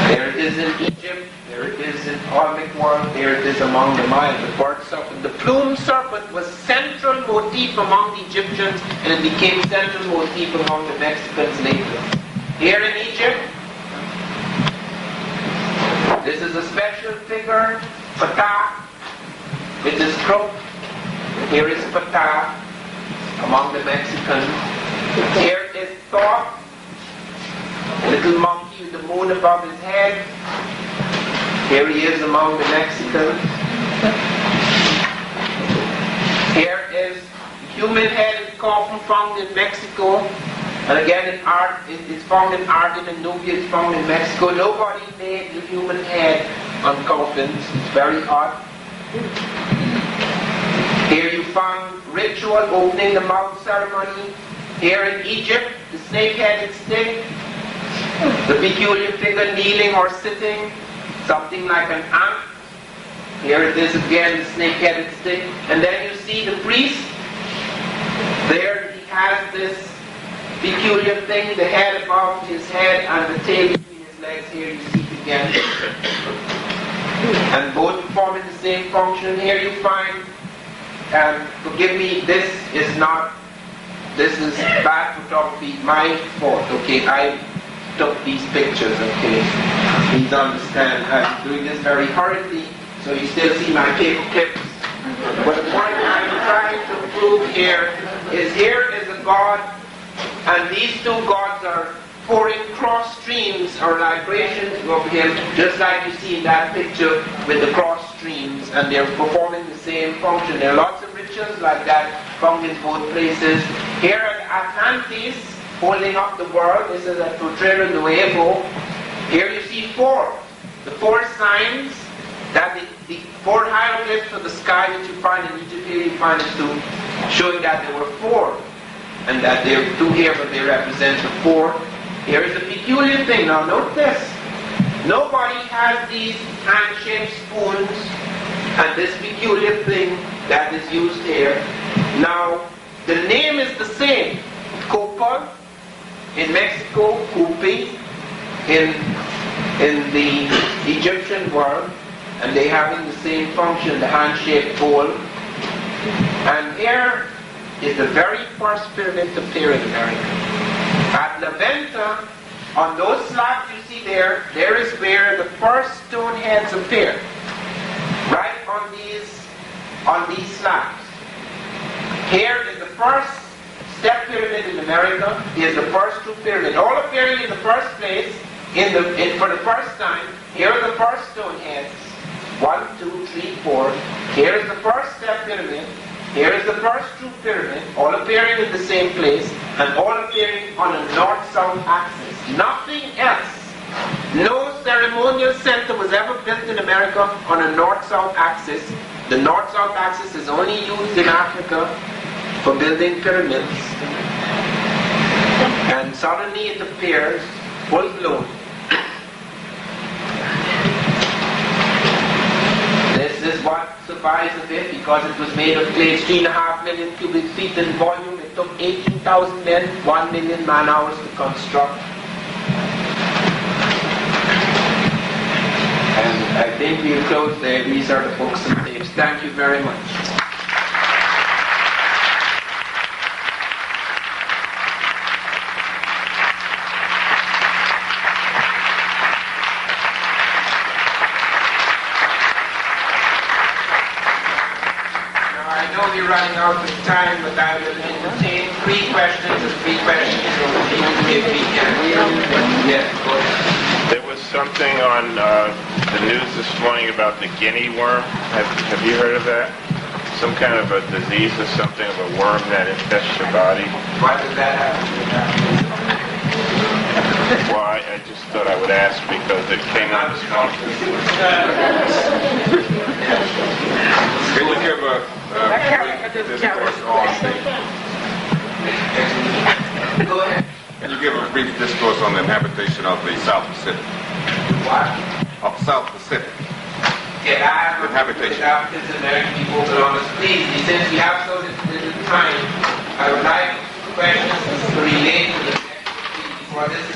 There it is in Egypt. There it is in Olmec world. There it is among the Mayans, the bird serpent. The plume serpent was central motif among the Egyptians, and it became central motif among the Mexicans later. Here in Egypt, this is a special figure, Ptah, which is crook. Here is Ptah among the Mexicans. Here is Thoth, a little monkey with the moon above his head. Here he is among the Mexicans. Here is human-headed coffin found in Mexico. And again, in art, it's found in art in Nubia, it's found in Mexico. Nobody made the human head on coffins. It's very odd. Here you found ritual opening the mouth ceremony. Here in Egypt, the snake-headed stick, the peculiar figure kneeling or sitting, something like an ant. Here it is again, the snake-headed stick. And then you see the priest. There he has this peculiar thing, the head above his head and the tail between his legs. Here you see it again. And both performing the same function. Here you find, forgive me, this is bad photography, my fault, okay? I took these pictures, okay? Please understand, I'm doing this very hurriedly, so you still see my paper clips. But the point I'm trying to prove here is a God, and these two gods are pouring cross streams or libations of him, just like you see in that picture with the cross streams, and they're performing the same function. There are lots of rituals like that found in both places. Here at Atlantis, holding up the world, this is at Potrero Nuevo. Here you see the four signs, that the four hieroglyphs of the sky that you find in Egypt. Here you find it too, showing that there were four, and that there are two here, but they represent the four. Here is a peculiar thing. Now note this. Nobody has these hand-shaped spoons and this peculiar thing that is used here. Now, the name is the same. Copal in Mexico, Kupi in the Egyptian world, and they having the same function, the hand-shaped bowl. And here is the very first pyramid to appear in America. At La Venta, on those slabs you see there is where the first stone heads appear. Right on these slabs. Here is the first step pyramid in America. Here's the first two pyramids, all appearing in the first place for the first time. Here are the first stone heads. 1, 2, 3, 4. Here is the first step pyramid. Here is the first true pyramid, all appearing in the same place, and all appearing on a north-south axis. Nothing else. No ceremonial center was ever built in America on a north-south axis. The north-south axis is only used in Africa for building pyramids. And suddenly it appears full-blown. This is what survives of it, because it was made of clay, 3.5 million cubic feet in volume. It took 18,000 men, 1 million man-hours to construct. And I think we'll close there. These are the books and tapes. Thank you very much. We're running out of time, but I will entertain 3 questions and 3 questions if we can. Yes, go ahead. There was something on the news this morning about the guinea worm. Have you heard of that? Some kind of a disease or something of a worm that infests your body. Why does that happen? Why? I just thought I would ask because it came out this morning. Can you give a brief discourse on Go ahead. Can you give a brief discourse on the habitation of the South Pacific? What? Of South Pacific. Yeah, I have habitation. Africans and American people, but on the please, since we have so little time, I would like questions to relate to the next piece. For this,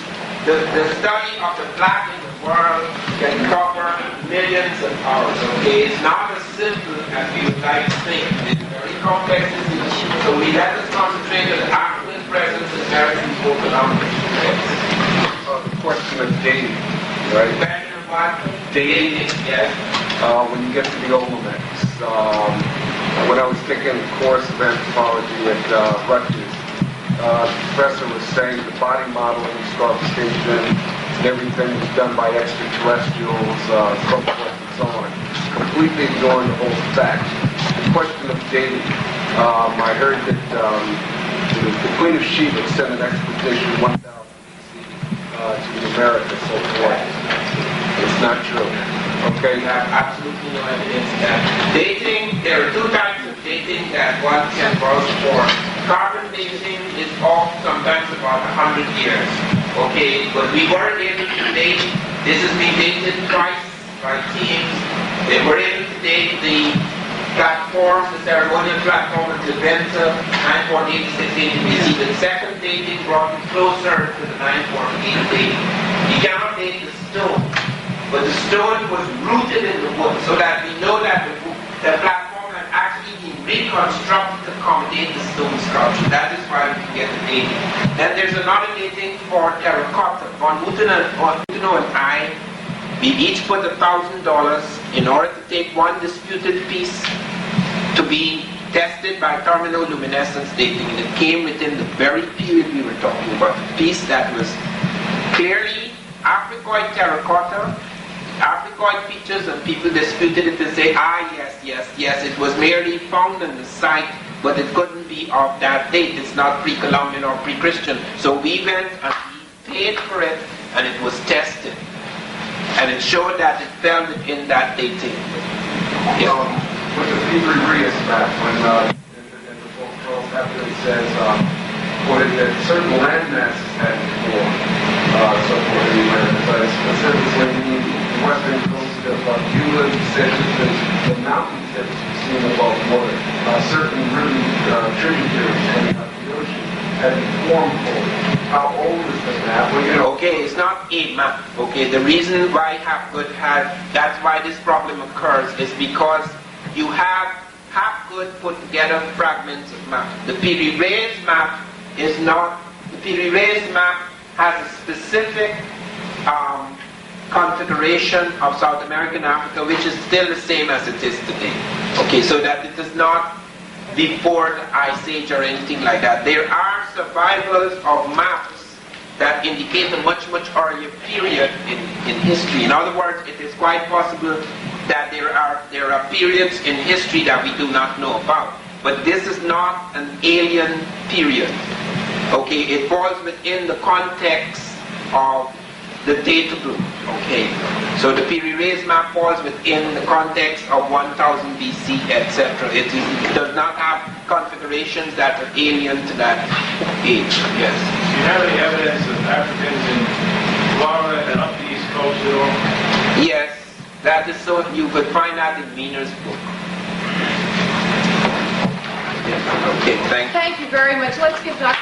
the study of the black in the world can cover millions of hours. Okay, it's not as simple as we would like to think. It's very complex. So we let us concentrate on the African presence in American people belong to The question of dating, right? question of what? Dating, yes. When you get to the Olmecs, when I was taking a course of anthropology at Rutgers, the professor was saying the body modeling, scarification, and everything was done by extraterrestrials, so forth and so on, completely ignoring the whole fact. The question of dating, I heard that the Queen of Sheba sent an expedition 1000 BC to the Americas, so forth. It's not true. Okay, you have absolutely no evidence that dating, there are two types of dating that one can vouch for. Carbon dating is off sometimes about 100 years. Okay, but we were able to date, this has been dated twice by teams. They were able to date the platform, the ceremonial platform at Venta, 948-680 BC. The second dating brought it closer to the 948 dating. You cannot date the stone, but the stone was rooted in the wood, so that we know that the platform had actually been reconstructed to accommodate the stone sculpture. That is why we can get the dating. Then there's another dating for terracotta. Von Muteno and I, we each put $1,000 in order to take one disputed piece to be tested by thermoluminescence dating, and it came within the very period we were talking about. A piece that was clearly Africoid terracotta, Africoid features, and people disputed it to say, yes, it was merely found on the site, but it couldn't be of that date. It's not pre-Columbian or pre-Christian. So we went and we paid for it, and it was tested. And it showed that it fell within that dating. With the Fevrius map, when in the book Charles Hepburn says, that certain land masses had formed, so forth anywhere, but specifically the western coast of Beulah, Sedgwick, the mountains that you see above water, certain really tributaries coming out of the ocean had been formed for. How old is the map? Well, you know, okay, it's not a map. Okay, the reason why Hapgood had, that's why this problem occurs, is because you have Hapgood put together fragments of map. The Piri-Reis map is not, the Piri-Reis map has a specific configuration of South American Africa, which is still the same as it is today. Okay, so that it is not before the Ice Age or anything like that. There are survivals of maps that indicate a much earlier period in history. In other words, it is quite possible that there are periods in history that we do not know about. But this is not an alien period. Okay, it falls within the context of the data group. Okay, so the Piri-Reis map falls within the context of 1000 BC, etc. It does not have configurations that are alien to that age. Yes. Do you have any evidence of Africans in Florida and up the East Coast at all? Yes, that is so. You could find that in Wiener's book. Yes. Okay, thank you. Thank you very much. Let's give Dr.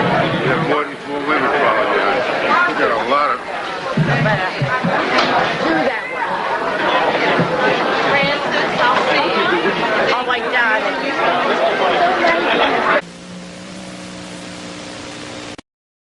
We have more than 4 women following us. We got a lot of